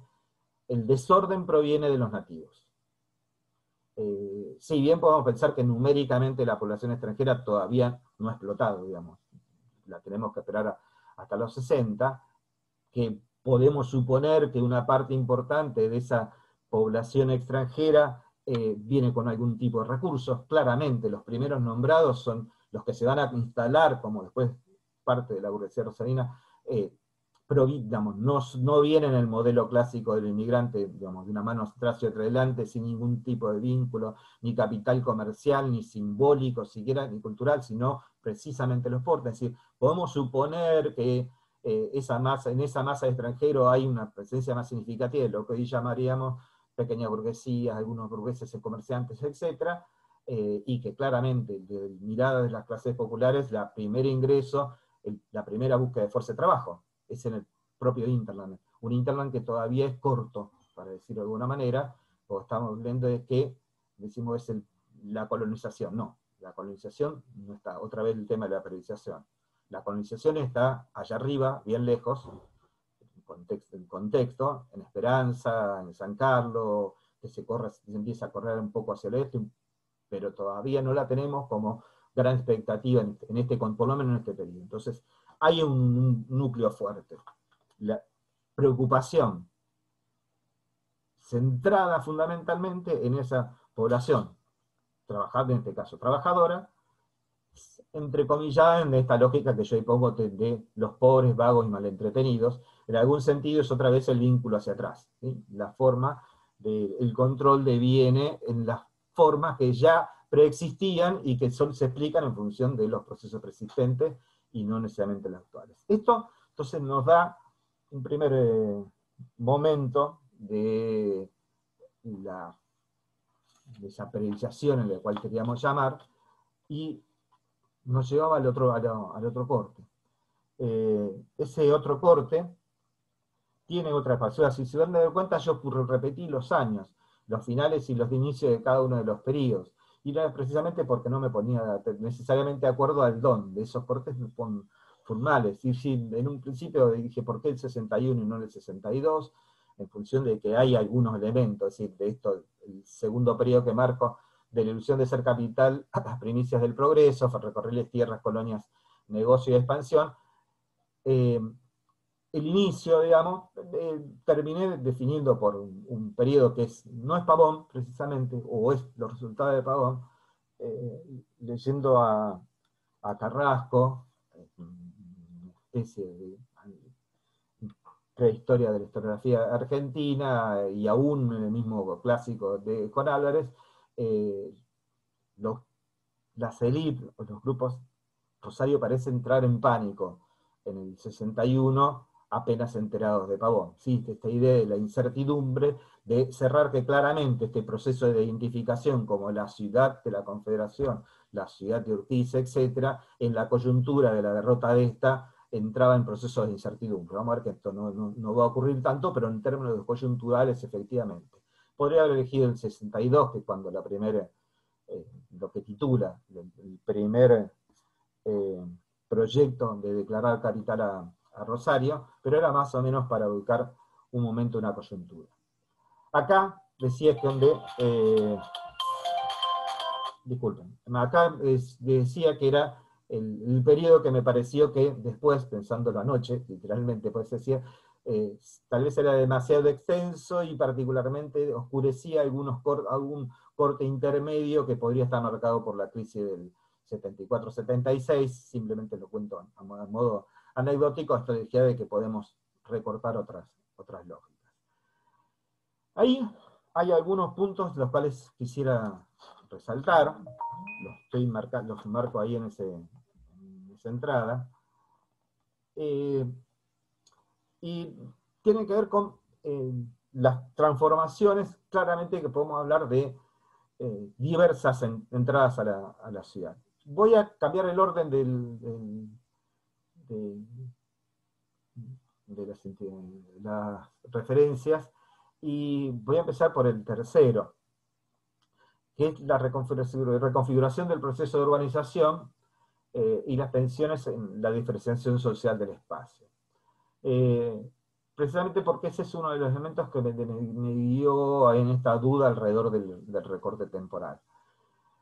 el desorden proviene de los nativos. Si bien podemos pensar que numéricamente la población extranjera todavía no ha explotado, digamos, la tenemos que esperar hasta los 60, que podemos suponer que una parte importante de esa población extranjera viene con algún tipo de recursos. Claramente los primeros nombrados son los que se van a instalar, como después parte de la burguesía rosarina, digamos, no viene en el modelo clásico del inmigrante, digamos, de una mano atrás y otra adelante, sin ningún tipo de vínculo, ni capital comercial, ni simbólico, siquiera, ni cultural, sino precisamente los porta. Es decir, podemos suponer que en esa masa de extranjeros hay una presencia más significativa de lo que hoy llamaríamos pequeñas burguesías, algunos burgueses comerciantes, etc., y que claramente, de mirada de las clases populares, la primer ingreso, la primera búsqueda de fuerza de trabajo, es en el propio Interland. Un Interland que todavía es corto, para decirlo de alguna manera, o estamos viendo de que, decimos, es la colonización. No, la colonización no está, otra vez el tema de la periodización. La colonización está allá arriba, bien lejos, en contexto, en Esperanza, en San Carlos, que se empieza a correr un poco hacia el oeste, pero todavía no la tenemos como gran expectativa por lo menos en este periodo. Entonces, hay un núcleo fuerte. La preocupación centrada fundamentalmente en esa población, en este caso trabajadora, entrecomillada en esta lógica que yo pongo de los pobres, vagos y malentretenidos. En algún sentido es otra vez el vínculo hacia atrás, ¿sí? La forma del control deviene en las formas que ya preexistían y que se explican en función de los procesos persistentes y no necesariamente los actuales. Esto entonces nos da un primer momento de esa periodización en la cual queríamos llamar, y nos llevaba al otro corte. Ese otro corte tiene otra espacio. Si se van a dar cuenta, yo repetí los años, los finales y los inicios de cada uno de los periodos. Y no es precisamente porque no me ponía necesariamente de acuerdo al don de esos cortes formales. Y si en un principio dije, ¿por qué el 61 y no el 62? En función de que hay algunos elementos, es decir, de esto, el segundo periodo que marco, de la ilusión de ser capital a las primicias del progreso, recorrerles tierras, colonias, negocio y expansión. El inicio, digamos, terminé definiendo por un periodo que no es Pavón, precisamente, o es los resultados de Pavón, leyendo a Carrasco, una especie de prehistoria de la historiografía argentina, y aún en el mismo clásico de Juan Álvarez, las élites, los grupos, Rosario parece entrar en pánico en el 61, apenas enterados de Pavón. ¿Sí? Esta idea de la incertidumbre, de cerrar que claramente este proceso de identificación como la ciudad de la Confederación, la ciudad de Urquiza, etc., en la coyuntura de la derrota de esta, entraba en procesos de incertidumbre. Vamos a ver que esto no va a ocurrir tanto, pero en términos coyunturales, efectivamente. Podría haber elegido el 62, que es cuando la primera, lo que titula, el primer proyecto de declarar capital a Rosario, pero era más o menos para ubicar un momento, una coyuntura. Acá decía que donde, disculpen, acá decía que era el periodo que me pareció que después, pensándolo anoche, literalmente pues decía, tal vez era demasiado extenso y particularmente oscurecía algún corte intermedio que podría estar marcado por la crisis del 74-76, simplemente lo cuento a modo anecdótico, hasta la idea de que podemos recortar otras lógicas. Ahí hay algunos puntos los cuales quisiera resaltar, los marco ahí en esa entrada, y tienen que ver con las transformaciones, claramente que podemos hablar de diversas entradas a la ciudad. Voy a cambiar el orden de las referencias, y voy a empezar por el tercero, que es la reconfiguración del proceso de urbanización y las tensiones en la diferenciación social del espacio. Precisamente porque ese es uno de los elementos que me dio en esta duda alrededor del recorte temporal.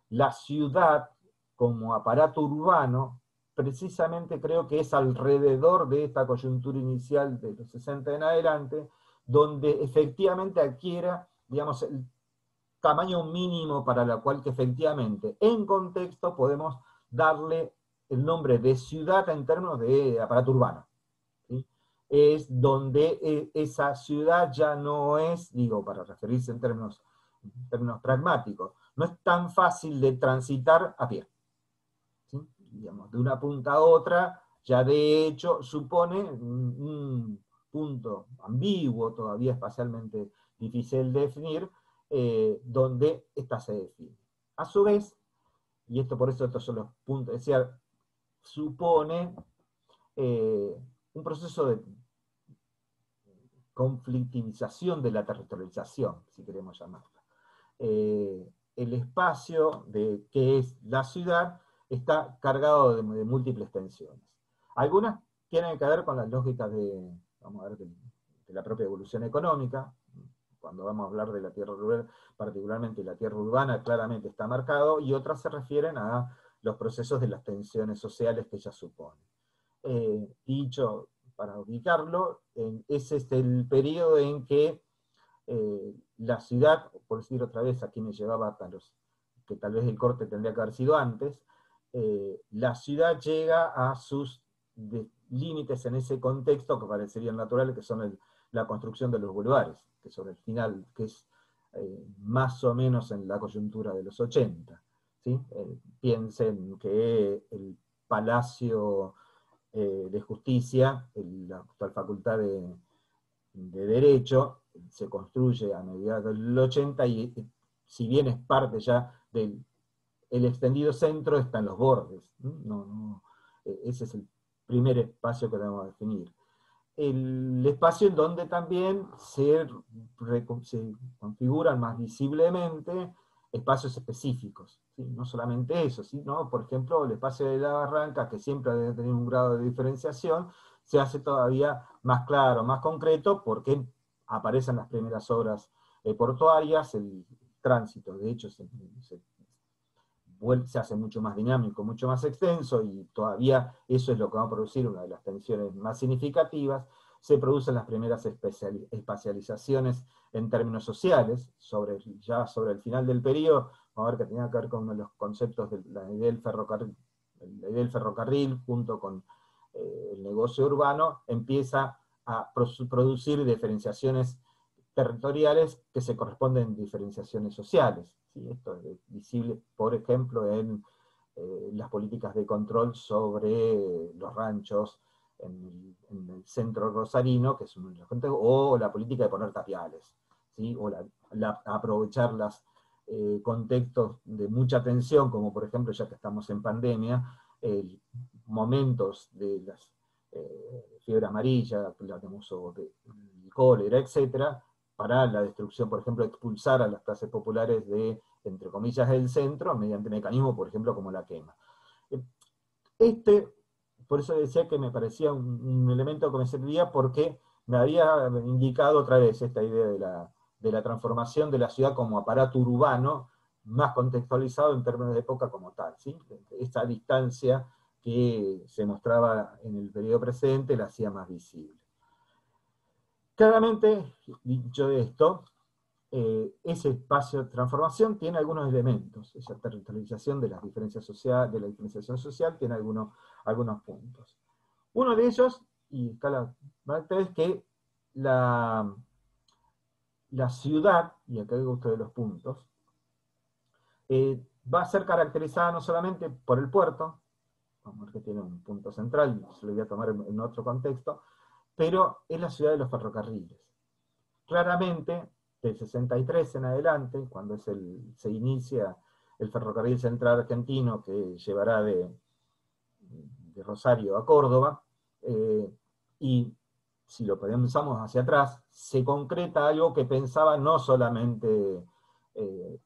La ciudad, como aparato urbano, precisamente creo que es alrededor de esta coyuntura inicial de los 60 en adelante, donde efectivamente adquiera, digamos, el tamaño mínimo para la cual que efectivamente, en contexto, podemos darle el nombre de ciudad en términos de aparato urbano. ¿Sí? Es donde esa ciudad ya no es, digo, para referirse en términos pragmáticos, no es tan fácil de transitar a pie. ¿Sí? Digamos, de una punta a otra, ya de hecho supone un punto ambiguo, todavía espacialmente difícil de definir, donde ésta se define. A su vez, y esto por eso estos son los puntos, es decir, supone un proceso de conflictivización de la territorialización, si queremos llamarlo. El espacio que es la ciudad está cargado de múltiples tensiones. Algunas tienen que ver con las lógicas vamos a ver, de la propia evolución económica. Cuando vamos a hablar de la tierra rural, particularmente la tierra urbana, claramente está marcado, y otras se refieren a los procesos de las tensiones sociales que ella supone. Dicho, para ubicarlo, ese es el periodo en que la ciudad, por decir otra vez, aquí me llevaba hasta que tal vez el corte tendría que haber sido antes, la ciudad llega a sus límites en ese contexto que parecerían naturales, que son la construcción de los bulevares, que sobre el final, que es más o menos en la coyuntura de los 80. ¿Sí? Piensen que el Palacio de Justicia, la actual Facultad de Derecho, se construye a mediados del 80 y si bien es parte ya del extendido centro, está en los bordes. Ese es el primer espacio que debemos definir. El espacio en donde también se configuran más visiblemente espacios específicos, ¿sí? No solamente eso, sino, por ejemplo, el espacio de la Barranca, que siempre debe tener un grado de diferenciación, se hace todavía más claro, más concreto, porque aparecen las primeras obras portuarias, el tránsito, de hecho, se hace mucho más dinámico, mucho más extenso, y todavía eso es lo que va a producir una de las tensiones más significativas. Se producen las primeras espacializaciones en términos sociales, ya sobre el final del periodo, vamos a ver que tenía que ver con uno de los conceptos de la idea del ferrocarril junto con el negocio urbano, empieza a producir diferenciaciones territoriales que se corresponden a diferenciaciones sociales. ¿Sí? Esto es visible, por ejemplo, en las políticas de control sobre los ranchos en el centro rosarino, que es uno de los contextos, o la política de poner tapiales, ¿sí? O aprovechar los contextos de mucha tensión, como por ejemplo, ya que estamos en pandemia, momentos de las fiebre amarilla, o de cólera, etcétera, para la destrucción, por ejemplo, expulsar a las clases populares de, entre comillas, del centro, mediante mecanismos, por ejemplo, como la quema. Por eso decía que me parecía un elemento que me servía, porque me había indicado otra vez esta idea de la transformación de la ciudad como aparato urbano, más contextualizado en términos de época como tal, ¿sí? Esta distancia que se mostraba en el periodo precedente la hacía más visible. Claramente, dicho esto, ese espacio de transformación tiene algunos elementos. Esa territorialización de la diferenciación social tiene algunos puntos. Uno de ellos, y acá es que la ciudad, y acá digo ustedes los puntos, va a ser caracterizada no solamente por el puerto, vamos a ver que tiene un punto central, se lo voy a tomar en otro contexto, pero es la ciudad de los ferrocarriles. Claramente, del 63 en adelante, cuando se inicia el ferrocarril central argentino que llevará de Rosario a Córdoba, y si lo pensamos hacia atrás, se concreta algo que pensaban no solamente,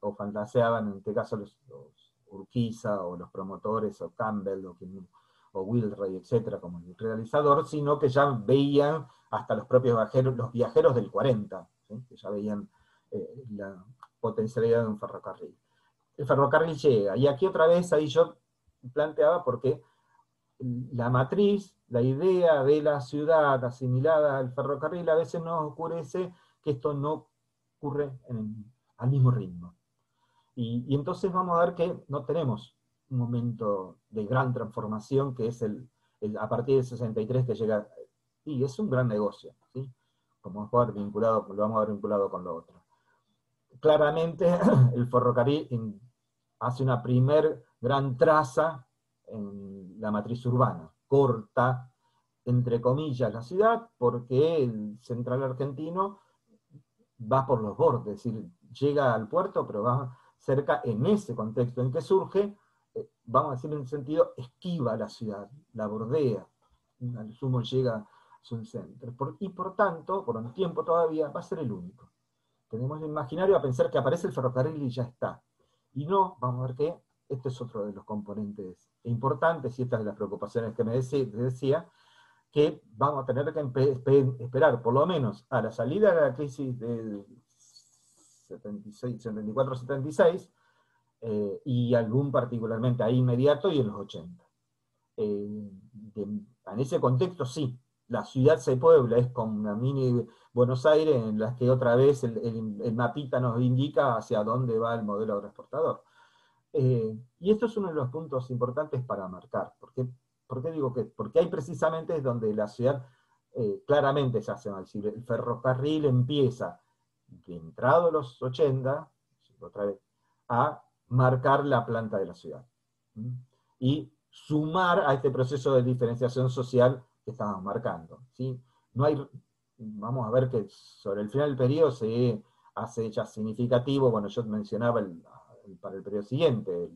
o fantaseaban en este caso los Urquiza, o los promotores, o Campbell, o Wheelwright, etcétera, como el realizador, sino que ya veían hasta los propios viajeros del 40, ¿sí? Que ya veían la potencialidad de un ferrocarril. El ferrocarril llega, y aquí otra vez ahí yo planteaba porque la matriz, la idea de la ciudad asimilada al ferrocarril, a veces nos oscurece que esto no ocurre al mismo ritmo. Y entonces vamos a ver que no tenemos un momento de gran transformación, que es a partir del 63 que llega, y es un gran negocio, ¿sí? Lo vamos a ver vinculado con lo otro. Claramente el ferrocarril hace una primer gran traza en la matriz urbana, corta, entre comillas, la ciudad, porque el central argentino va por los bordes, es decir, llega al puerto, pero va cerca en ese contexto en que surge, vamos a decir en un sentido, esquiva la ciudad, la bordea, al sumo llega a su centro, y por tanto, por un tiempo todavía, va a ser el único. Tenemos el imaginario a pensar que aparece el ferrocarril y ya está. Y no, vamos a ver que este es otro de los componentes importantes, y esta es de las preocupaciones que me decía, que vamos a tener que esperar por lo menos a la salida de la crisis del 74-76, y algún particularmente ahí inmediato, y en los 80. En ese contexto sí, la ciudad se puebla, es como una mini Buenos Aires en la que otra vez el mapita nos indica hacia dónde va el modelo agroexportador. Y esto es uno de los puntos importantes para marcar. ¿Por qué digo que? Porque ahí precisamente es donde la ciudad claramente se hace mal. Si el ferrocarril empieza, de entrado a los 80, otra vez, a marcar la planta de la ciudad. Y sumar a este proceso de diferenciación social que estamos marcando. ¿Sí? No hay, vamos a ver que sobre el final del periodo se hace ya significativo, bueno, yo mencionaba para el periodo siguiente,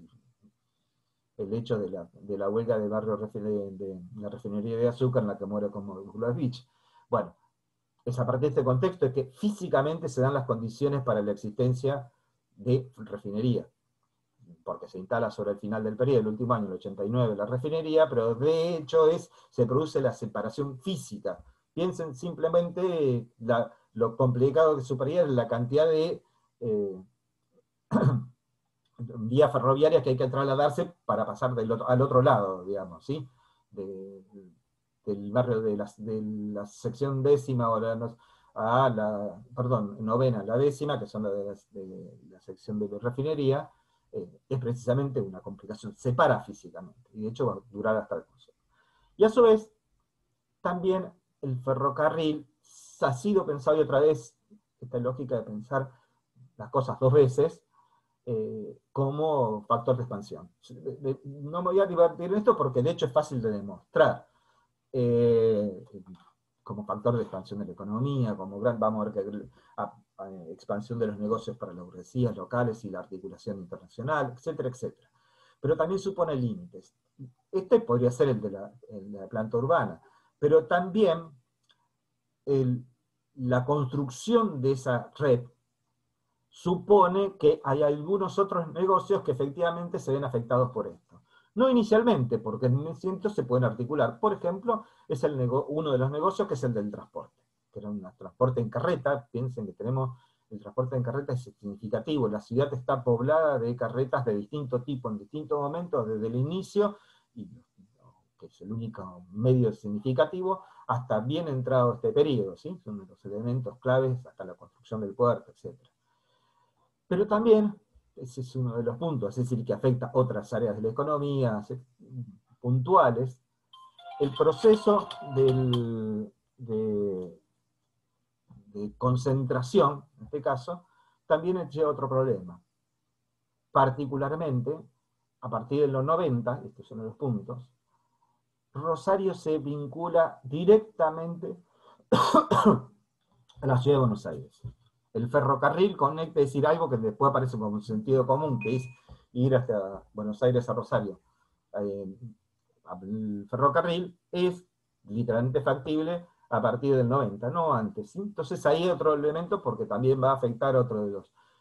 el hecho de la huelga del barrio de la refinería de azúcar en la que muere como Nicolás Beach. Bueno, es a partir de este contexto es que físicamente se dan las condiciones para la existencia de refinería, porque se instala sobre el final del periodo, el último año, el 89, la refinería, pero de hecho se produce la separación física. Piensen simplemente lo complicado que superaría la cantidad de vías ferroviarias que hay que trasladarse para pasar al otro lado, digamos, ¿sí? Del barrio de la sección décima novena, la décima, que son de la sección de la refinería, es precisamente una complicación, separa físicamente, y de hecho va a durar hasta el curso. Y a su vez, también el ferrocarril ha sido pensado, y otra vez, esta lógica de pensar las cosas dos veces, como factor de expansión. No me voy a divertir en esto porque de hecho es fácil de demostrar. Como factor de expansión de la economía, vamos a ver que expansión de los negocios para las burguesías locales y la articulación internacional, etcétera, etcétera. Pero también supone límites. Este podría ser el de la planta urbana, pero también la construcción de esa red supone que hay algunos otros negocios que efectivamente se ven afectados por esto. No inicialmente, porque en ese momento se pueden articular. Por ejemplo, es uno de los negocios que es el del transporte, que era un transporte en carreta. Piensen que tenemos el transporte en carreta es significativo. La ciudad está poblada de carretas de distinto tipo, en distintos momentos, desde el inicio, y que es el único medio significativo, hasta bien entrado este periodo, ¿sí? Son los elementos claves hasta la construcción del puerto, etc. Pero también, ese es uno de los puntos, es decir, que afecta otras áreas de la economía puntuales, el proceso de concentración, en este caso, también lleva otro problema. Particularmente, a partir de los 90, estos son los puntos, Rosario se vincula directamente a la ciudad de Buenos Aires. El ferrocarril conecta, es decir, algo que después aparece como un sentido común, que es ir hasta Buenos Aires a Rosario. El ferrocarril es literalmente factible a partir del 90, no antes, ¿sí? Entonces ahí hay otro elemento porque también va a afectar otro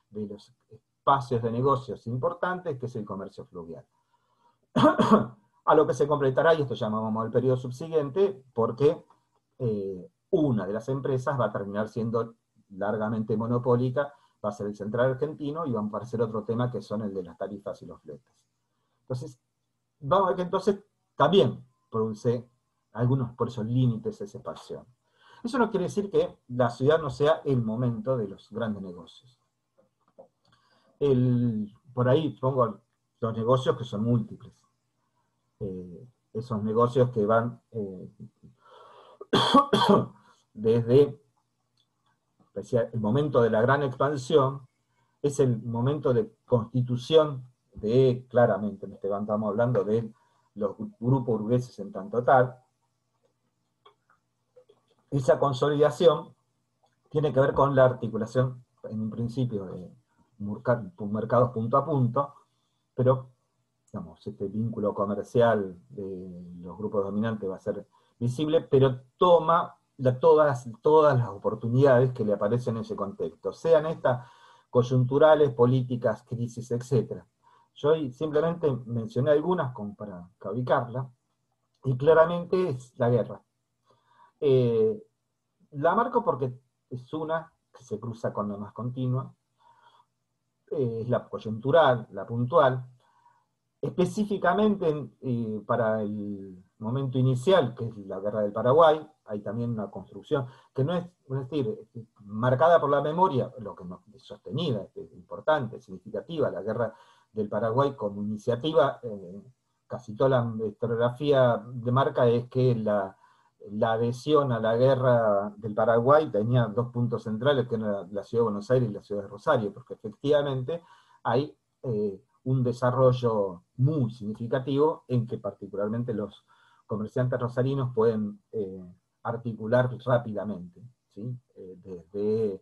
de los espacios de negocios importantes, que es el comercio fluvial. A lo que se completará, y esto llamamos el periodo subsiguiente, porque una de las empresas va a terminar siendo largamente monopólica, va a ser el Central Argentino, y va a aparecer otro tema que son el de las tarifas y los fletes. Entonces, vamos a ver que entonces también produce algunos, por esos límites, esa expansión. Eso no quiere decir que la ciudad no sea el momento de los grandes negocios. Por ahí pongo los negocios que son múltiples. Esos negocios que van desde el momento de la gran expansión, es el momento de constitución claramente, en este momento estamos hablando de los grupos burgueses en tanto tal. Esa consolidación tiene que ver con la articulación, en un principio, de mercados punto a punto, pero digamos, este vínculo comercial de los grupos dominantes va a ser visible, pero toma todas las oportunidades que le aparecen en ese contexto, sean estas coyunturales, políticas, crisis, etc. Yo simplemente mencioné algunas como para ubicarla, y claramente es la guerra. La marco porque es una que se cruza con la más continua, es la coyuntural, la puntual. Específicamente para el momento inicial, que es la Guerra del Paraguay, hay también una construcción que no es, es decir, marcada por la memoria, lo que no es sostenida, es importante, significativa, la Guerra del Paraguay como iniciativa, casi toda la historiografía demarca es que la adhesión a la Guerra del Paraguay tenía dos puntos centrales, que eran la Ciudad de Buenos Aires y la Ciudad de Rosario, porque efectivamente hay un desarrollo muy significativo en que particularmente los comerciantes rosarinos pueden articular rápidamente, ¿sí? Desde,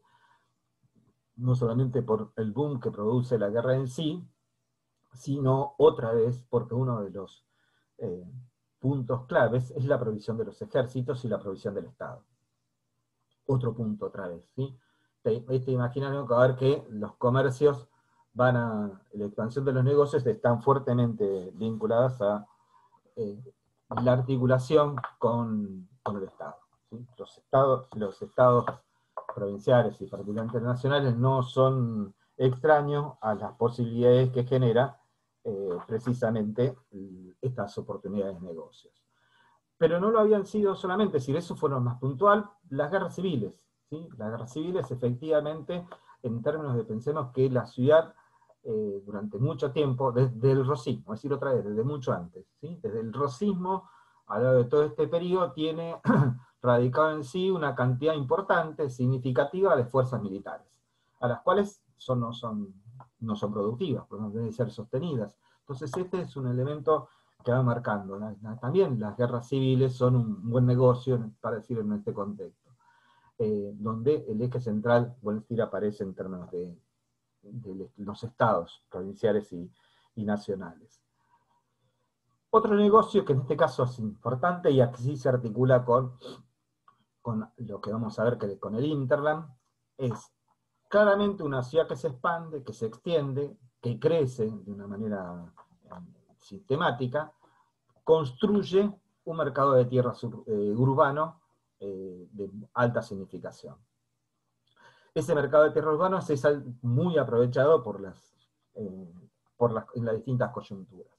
no solamente por el boom que produce la guerra en sí, sino otra vez porque uno de los puntos claves es la provisión de los ejércitos y la provisión del Estado. Otro punto otra vez, ¿sí? Imaginaron que a ver que los comercios la expansión de los negocios están fuertemente vinculadas a la articulación con el Estado, ¿sí? Los estados provinciales y particularmente nacionales no son extraños a las posibilidades que genera precisamente estas oportunidades de negocios. Pero no lo habían sido solamente, si eso fueron más puntual, las guerras civiles, ¿sí? Las guerras civiles efectivamente, en términos de pensemos que la ciudad durante mucho tiempo, desde el rosismo, es decir otra vez, desde mucho antes, ¿sí? Desde el rosismo, a lo largo de todo este periodo, tiene radicado en sí una cantidad importante, significativa de fuerzas militares, a las cuales no son productivas, porque no deben ser sostenidas. Entonces este es un elemento que va marcando. También las guerras civiles son un buen negocio, para decir en este contexto, donde el eje central, bueno, decir, aparece en términos de los estados provinciales y nacionales. Otro negocio que en este caso es importante y aquí sí se articula con lo que vamos a ver que con el Interland, es claramente una ciudad que se expande, que se extiende, que crece de una manera sistemática, construye un mercado de tierras urbano de alta significación. Ese mercado de tierras urbanas es muy aprovechado en las distintas coyunturas.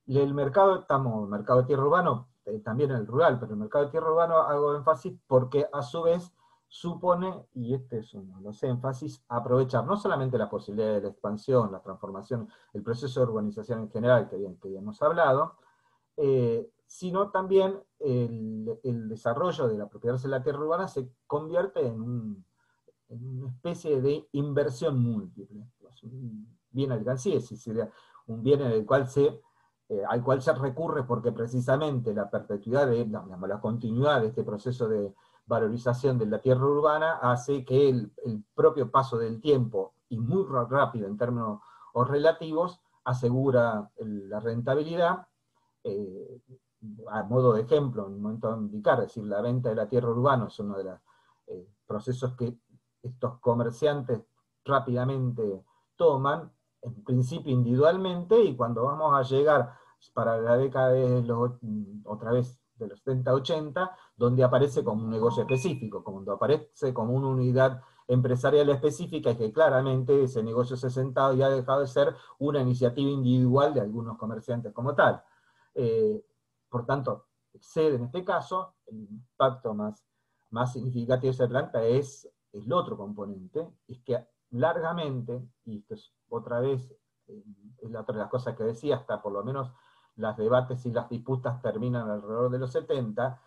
El mercado de tierra urbano, también en el rural, pero el mercado de tierra urbano hago énfasis porque a su vez supone, y este es uno de los énfasis, aprovechar no solamente la posibilidad de la expansión, la transformación, el proceso de urbanización en general que habíamos hablado, sino también el desarrollo de la propiedad de la tierra urbana se convierte en una especie de inversión múltiple. Un bien alcancía, si sería un bien en el cual al cual se recurre porque precisamente la perpetuidad, la continuidad de este proceso de valorización de la tierra urbana hace que el propio paso del tiempo, y muy rápido en términos relativos, asegura la rentabilidad. A modo de ejemplo, en un momento de indicar, es decir, la venta de la tierra urbana es uno de los procesos que estos comerciantes rápidamente toman, en principio individualmente, y cuando vamos a llegar para la década de otra vez de los 70-80, donde aparece como un negocio específico, cuando aparece como una unidad empresarial específica, y que claramente ese negocio se ha sentado y ha dejado de ser una iniciativa individual de algunos comerciantes como tal. Por tanto, excede en este caso, el impacto más significativo de esa planta es el otro componente, es que largamente, y esto es otra vez, es la otra de las cosas que decía, hasta por lo menos los debates y las disputas terminan alrededor de los 70,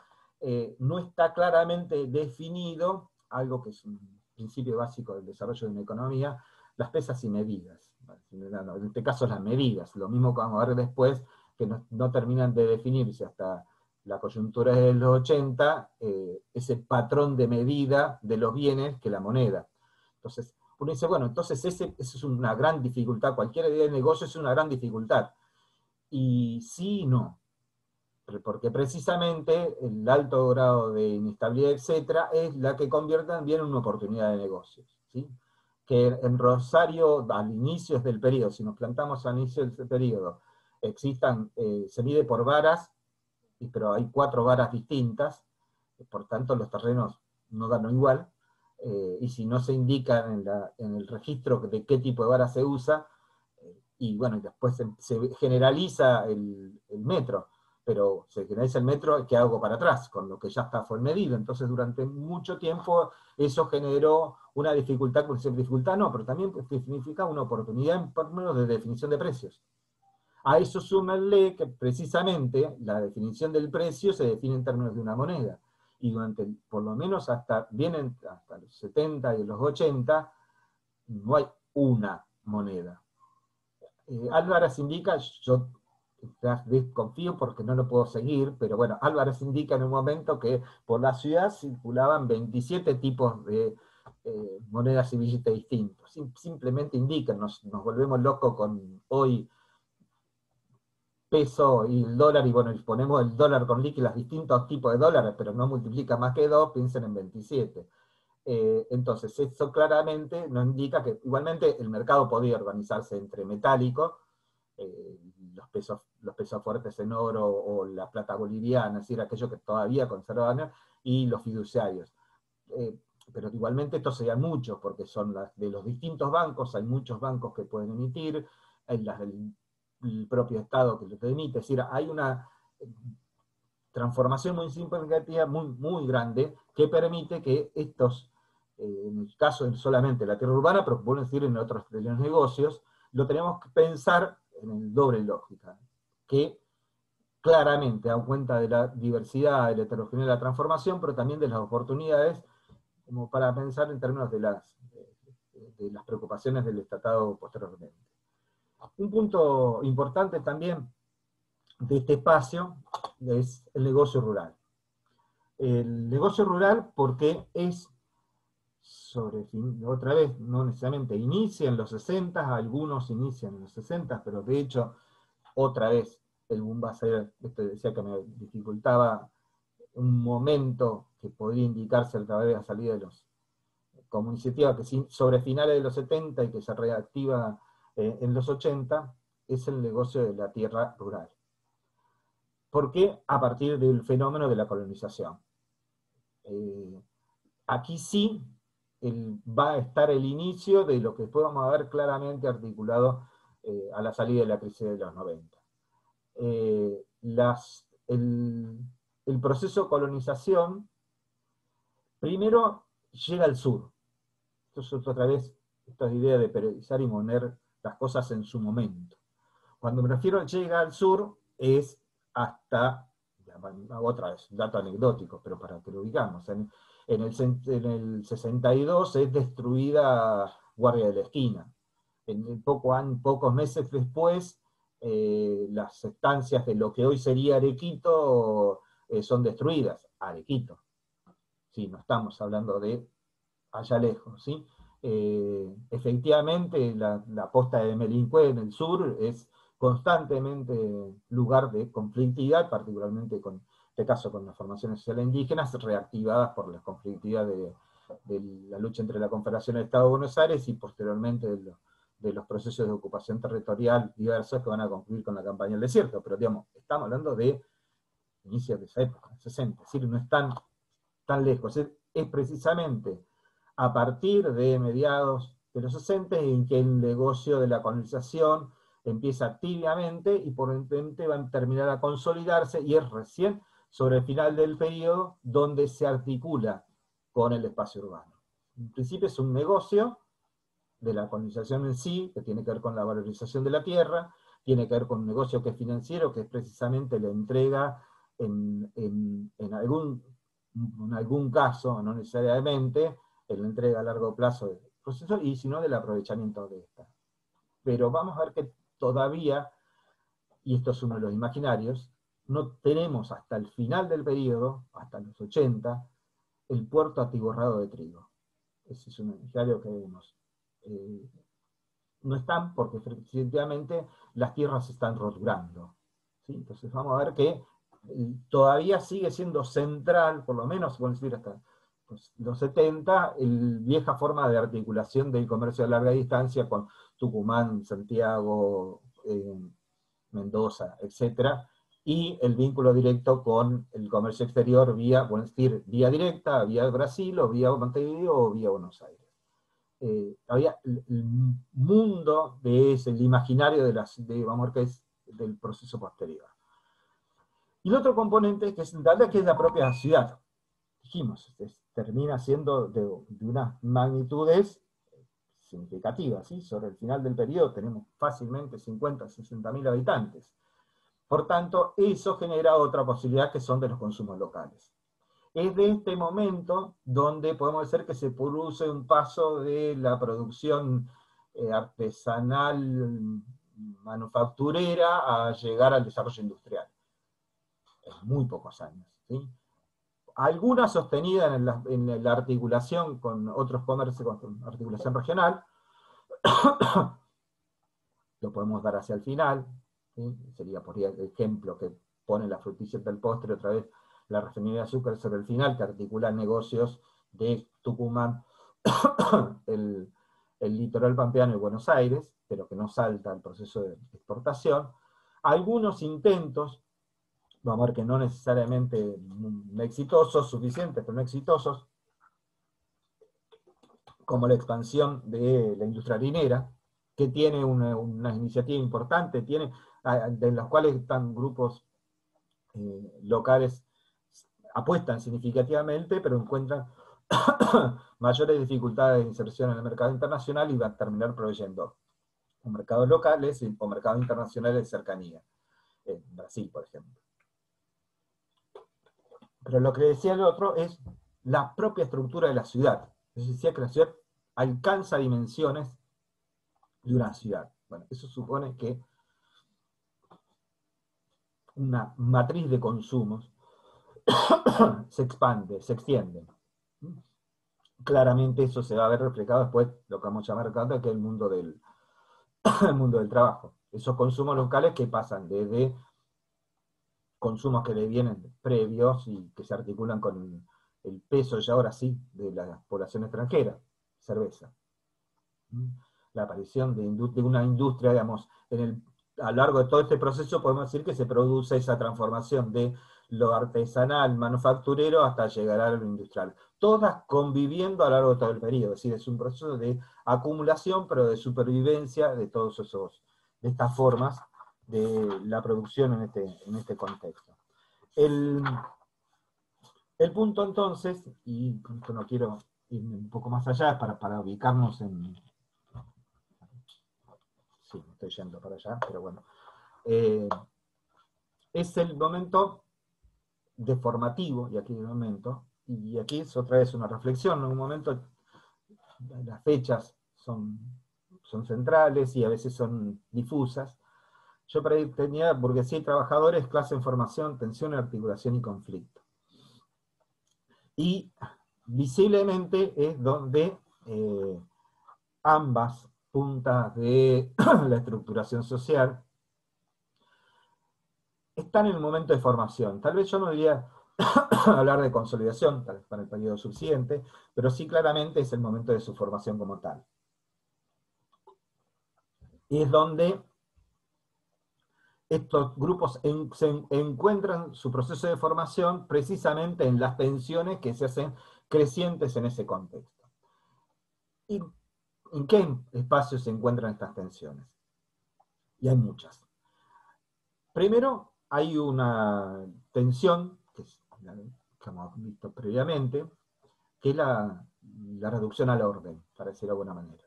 no está claramente definido, algo que es un principio básico del desarrollo de una economía, las pesas y medidas. En este caso las medidas, lo mismo que vamos a ver después, que no terminan de definirse hasta la coyuntura de los 80, ese patrón de medida de los bienes que la moneda. Entonces, uno dice, bueno, entonces eso es una gran dificultad, cualquier idea de negocio es una gran dificultad. Y sí y no, porque precisamente el alto grado de inestabilidad, etcétera, es la que convierte también en una oportunidad de negocios, ¿sí? Que en Rosario, al inicio del periodo, si nos plantamos al inicio del periodo, se mide por varas, pero hay 4 varas distintas, por tanto los terrenos no dan igual, y si no se indica en el registro de qué tipo de vara se usa, y bueno, después se generaliza el metro, pero se generaliza el metro, ¿qué hago para atrás? Con lo que ya está fue medido. Entonces durante mucho tiempo eso generó una dificultad, dificultad no, pero también significa una oportunidad en términos de definición de precios. A eso súmenle que precisamente la definición del precio se define en términos de una moneda. Y durante, por lo menos hasta los 70 y los 80, no hay una moneda. Álvarez indica, yo desconfío porque no lo puedo seguir, pero bueno, Álvarez indica en un momento que por la ciudad circulaban 27 tipos de monedas y billetes distintos. Simplemente indican, nos volvemos locos con hoy peso y el dólar, y bueno, ponemos el dólar con líquidos, distintos tipos de dólares, pero no multiplica más que 2, piensen en 27. Entonces, eso claramente nos indica que igualmente el mercado podía organizarse entre metálicos, los pesos fuertes en oro o la plata boliviana, es decir, aquellos que todavía conservaban, y los fiduciarios. Pero igualmente estos serían muchos, porque son de los distintos bancos, hay muchos bancos que pueden emitir, hay las del el propio Estado que lo emite, es decir, hay una transformación muy significativa, muy grande, que permite que estos, en el caso de solamente la tierra urbana, pero pueden decir en otros de los negocios, lo tenemos que pensar en el doble lógica, que claramente da cuenta de la diversidad, de la heterogeneidad de la transformación, pero también de las oportunidades, como para pensar en términos de las preocupaciones del estatado posteriormente. Un punto importante también de este espacio es el negocio rural. El negocio rural porque es, otra vez, no necesariamente inicia en los 60, algunos inician en los 60, pero de hecho, otra vez, el boom va a ser, decía que me dificultaba un momento que podría indicarse a través de la salida de los, como iniciativa que sobre finales de los 70 y que se reactiva en los 80, es el negocio de la tierra rural. ¿Por qué? A partir del fenómeno de la colonización. Aquí sí va a estar el inicio de lo que después vamos a ver claramente articulado a la salida de la crisis de los 90. El proceso de colonización, primero llega al sur. Esto es otra vez esta idea de periodizar y poner las cosas en su momento. Cuando me refiero a llega al sur, es hasta, otra vez, dato anecdótico, pero para que lo ubicamos, en el 62 es destruida Guardia de la Esquina. Pocos meses después, las estancias de lo que hoy sería Arequito son destruidas. Arequito. Sí, no estamos hablando de allá lejos, ¿sí? Efectivamente, la posta de Melincue en el sur es constantemente lugar de conflictividad, particularmente en este caso con las formaciones sociales indígenas, reactivadas por la conflictividad de la lucha entre la Confederación del Estado de Buenos Aires y posteriormente de los procesos de ocupación territorial diversos que van a concluir con la campaña del desierto. Pero digamos, estamos hablando de inicios de esa época, 60, es decir, no es tan lejos. Es precisamente a partir de mediados de los 60 en que el negocio de la colonización empieza tibiamente y por repente va a terminar a consolidarse, y es recién sobre el final del periodo donde se articula con el espacio urbano. En principio es un negocio de la colonización en sí, que tiene que ver con la valorización de la tierra, tiene que ver con un negocio que es financiero, que es precisamente la entrega en algún caso, no necesariamente, en la entrega a largo plazo del proceso, y sino del aprovechamiento de esta. Pero vamos a ver que todavía, y esto es uno de los imaginarios, no tenemos hasta el final del periodo, hasta los 80, el puerto atiborrado de trigo. Ese es un imaginario que vemos. No están porque efectivamente las tierras se están roturando, ¿sí? Entonces vamos a ver que todavía sigue siendo central, por lo menos, podemos decir hasta los 70, vieja forma de articulación del comercio a larga distancia con Tucumán, Santiago, Mendoza, etc. Y el vínculo directo con el comercio exterior vía directa, vía Brasil, o vía Montevideo, o vía Buenos Aires. Había el mundo el imaginario vamos a ver qué es del proceso posterior. Y el otro componente, que es la propia ciudad. Dijimos, termina siendo de unas magnitudes significativas, ¿sí? Sobre el final del periodo tenemos fácilmente 50, 60.000 habitantes. Por tanto, eso genera otra posibilidad que son de los consumos locales. Es de este momento donde podemos decir que se produce un paso de la producción artesanal manufacturera a llegar al desarrollo industrial. En muy pocos años, ¿sí? Alguna sostenida en la articulación con otros comercios, con articulación regional, lo podemos dar hacia el final, ¿sí? Sería por ejemplo que pone la frutilla del postre otra vez la refinería de azúcar sobre el final, que articula negocios de Tucumán, el litoral pampeano y Buenos Aires, pero que no salta el proceso de exportación. Algunos intentos, vamos a ver que no necesariamente exitosos, suficientes, pero no exitosos, como la expansión de la industria harinera, que tiene una iniciativa importante, de los cuales están grupos locales, apuestan significativamente, pero encuentran mayores dificultades de inserción en el mercado internacional y van a terminar proveyendo o mercados locales o mercados internacionales de cercanía. En Brasil, por ejemplo. Pero lo que decía el otro es la propia estructura de la ciudad. Es decir, que la ciudad alcanza dimensiones de una ciudad. Bueno, eso supone que una matriz de consumos se expande, se extiende. Claramente eso se va a ver reflejado después, lo que vamos a llamar acá, que es el mundo del trabajo. Esos consumos locales que pasan desde consumos que le vienen previos y que se articulan con el peso ya ahora sí de la población extranjera, cerveza. La aparición de una industria, digamos, a lo largo de todo este proceso podemos decir que se produce esa transformación de lo artesanal, manufacturero, hasta llegar a lo industrial. Todas conviviendo a lo largo de todo el periodo, es decir, es un proceso de acumulación, pero de supervivencia de todos de estas formas de la producción en este contexto. El punto entonces, y con esto no quiero ir un poco más allá, es para ubicarnos en... Sí, estoy yendo para allá, pero bueno. Es el momento deformativo, y aquí el momento, y aquí es otra vez una reflexión, en un momento las fechas son centrales y a veces son difusas. Yo para ahí tenía burguesía y trabajadores, clase en formación, tensión, articulación y conflicto. Y visiblemente es donde ambas puntas de la estructuración social están en el momento de formación. Tal vez yo no diría hablar de consolidación tal vez para el periodo subsiguiente, pero sí claramente es el momento de su formación como tal. Y es donde estos grupos se encuentran su proceso de formación precisamente en las tensiones que se hacen crecientes en ese contexto. ¿Y en qué espacios se encuentran estas tensiones? Y hay muchas. Primero, hay una tensión, que hemos visto previamente, que es la reducción al orden, para decirlo de alguna manera.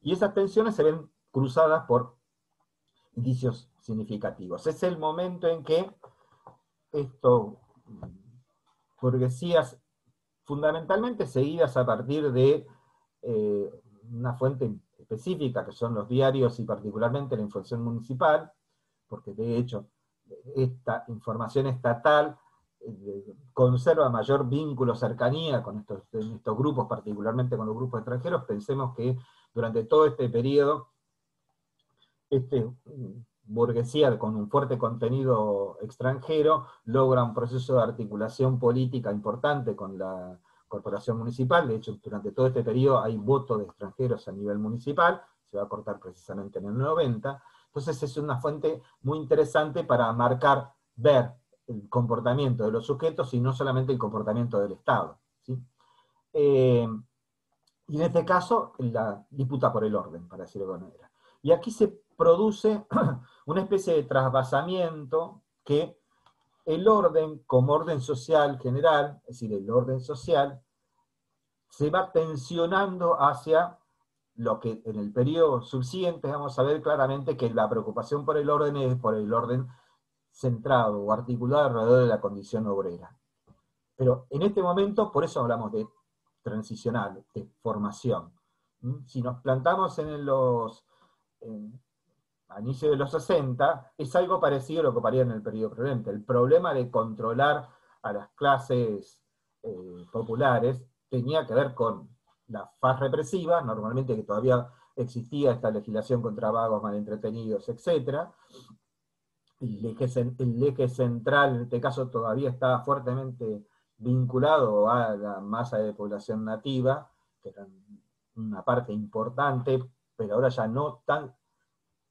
Y esas tensiones se ven cruzadas por indicios significativos. Es el momento en que burguesías fundamentalmente seguidas a partir de una fuente específica, que son los diarios y particularmente la información municipal, porque de hecho esta información estatal conserva mayor vínculo, cercanía con estos grupos, particularmente con los grupos extranjeros. Pensemos que durante todo este periodo, burguesía con un fuerte contenido extranjero logra un proceso de articulación política importante con la corporación municipal. De hecho, durante todo este periodo hay voto de extranjeros a nivel municipal, se va a cortar precisamente en el 90. Entonces es una fuente muy interesante para marcar, ver el comportamiento de los sujetos y no solamente el comportamiento del Estado, ¿sí? Y en este caso, la disputa por el orden, para decirlo de alguna manera. Y aquí se produce una especie de trasvasamiento que el orden, como orden social general, es decir, el orden social, se va tensionando hacia lo que en el periodo subsiguiente vamos a ver claramente que la preocupación por el orden es por el orden centrado o articulado alrededor de la condición obrera. Pero en este momento, por eso hablamos de transicional, de formación. Si nos plantamos a inicios de los 60, es algo parecido a lo que paría en el periodo precedente. El problema de controlar a las clases populares tenía que ver con la faz represiva, normalmente que todavía existía esta legislación contra vagos, malentretenidos, etc. El eje central en este caso todavía estaba fuertemente vinculado a la masa de población nativa, que era una parte importante, pero ahora ya no tan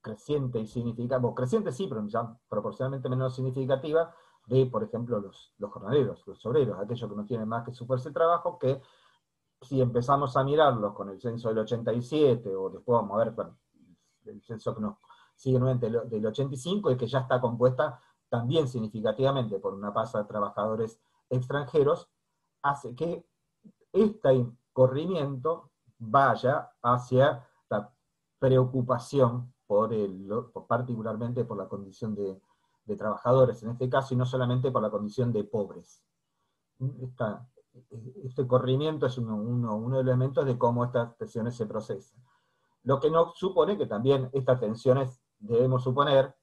creciente y significativa, creciente sí, pero ya proporcionalmente menos significativa, de, por ejemplo, los jornaleros, los obreros, aquellos que no tienen más que su fuerza de trabajo, que si empezamos a mirarlos con el censo del 87, o después vamos a ver el censo que nos sigue nuevamente del 85, y que ya está compuesta también significativamente por una masa de trabajadores extranjeros, hace que este corrimiento vaya hacia la preocupación particularmente por la condición de trabajadores, en este caso, y no solamente por la condición de pobres. Este corrimiento es uno de los elementos de cómo estas tensiones se procesan. Lo que no supone que también estas tensiones debemos suponer,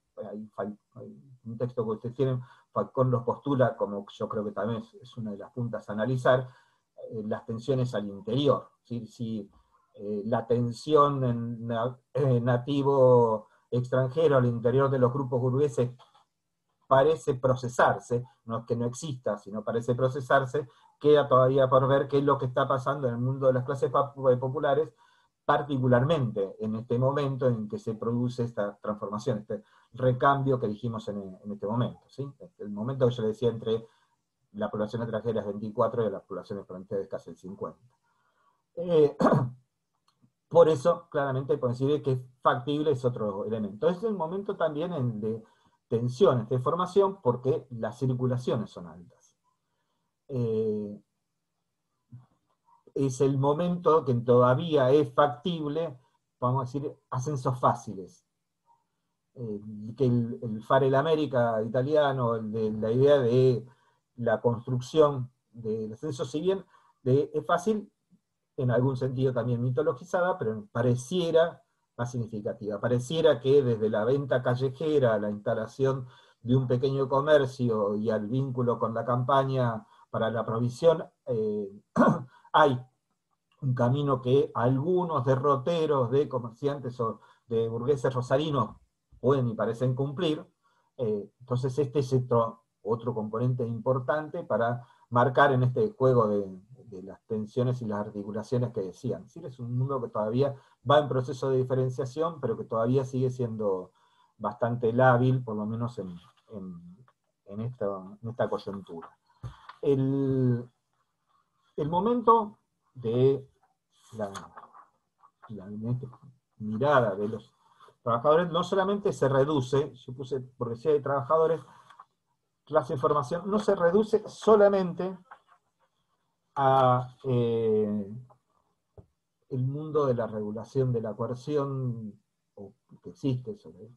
hay un texto que ustedes tienen, Falcón los postula, como yo creo que también es una de las puntas a analizar, las tensiones al interior. Si la tensión nativo extranjero al interior de los grupos burgueses parece procesarse, no es que no exista, sino parece procesarse, queda todavía por ver qué es lo que está pasando en el mundo de las clases populares, particularmente en este momento en que se produce esta transformación, este recambio que dijimos en este momento, ¿sí? El momento que yo le decía entre la población extranjera es 24 y la población extranjera es casi el 50. Por eso, claramente, coincide que es factible, es otro elemento. Es el momento también de tensiones de formación porque las circulaciones son altas. Es el momento que todavía es factible, vamos a decir, ascensos fáciles. Que el Fare l'America italiano, la idea de la construcción del ascenso, si bien es fácil, en algún sentido también mitologizada, pero pareciera más significativa. Pareciera que desde la venta callejera a la instalación de un pequeño comercio y al vínculo con la campaña para la provisión, hay un camino que algunos derroteros de comerciantes o de burgueses rosarinos pueden y parecen cumplir. Entonces este es otro componente importante para marcar en este juego de las tensiones y las articulaciones que decían. ¿Sí? Es un mundo que todavía va en proceso de diferenciación, pero que todavía sigue siendo bastante lábil, por lo menos en esta coyuntura. El momento de la mirada de los trabajadores no solamente se reduce, yo puse burguesía de trabajadores, clase de formación, no se reduce solamente a el mundo de la regulación de la coerción que existe sobre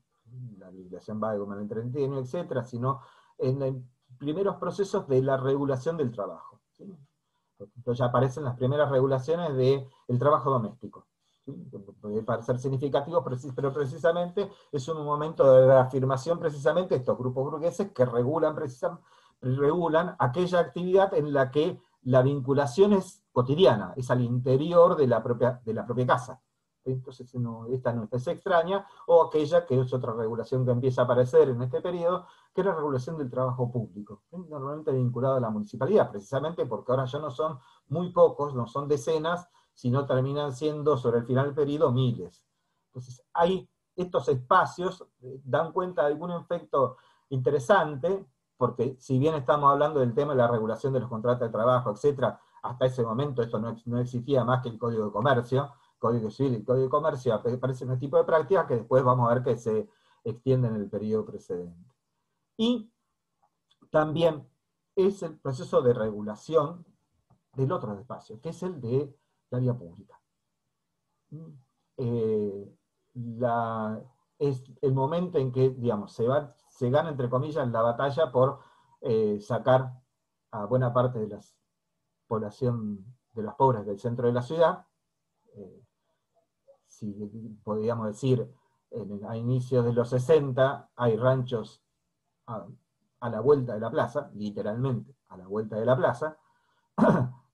la legislación vaga, malentretenido, etcétera, sino en los primeros procesos de la regulación del trabajo. ¿Sí? Entonces ya aparecen las primeras regulaciones del trabajo doméstico. ¿Sí? Puede parecer significativo, pero precisamente es un momento de reafirmación precisamente de estos grupos burgueses que regulan aquella actividad en la que la vinculación es cotidiana, es al interior de la propia casa. Entonces esta no es extraña, o aquella que es otra regulación que empieza a aparecer en este periodo, que es la regulación del trabajo público, normalmente vinculado a la municipalidad, precisamente porque ahora ya no son muy pocos, no son decenas, sino terminan siendo sobre el final del periodo miles. Entonces estos espacios dan cuenta de algún efecto interesante, porque si bien estamos hablando del tema de la regulación de los contratos de trabajo, etc., hasta ese momento esto no existía más que el Código de Comercio, Código Civil y Código de Comercio aparecen un tipo de prácticas que después vamos a ver que se extienden en el periodo precedente. Y también es el proceso de regulación del otro espacio, que es el de la vía pública. Es el momento en que, digamos, se gana, entre comillas, la batalla por sacar a buena parte de la población de los pobres del centro de la ciudad. Si podríamos decir, a inicios de los 60 hay ranchos a la vuelta de la plaza, literalmente a la vuelta de la plaza.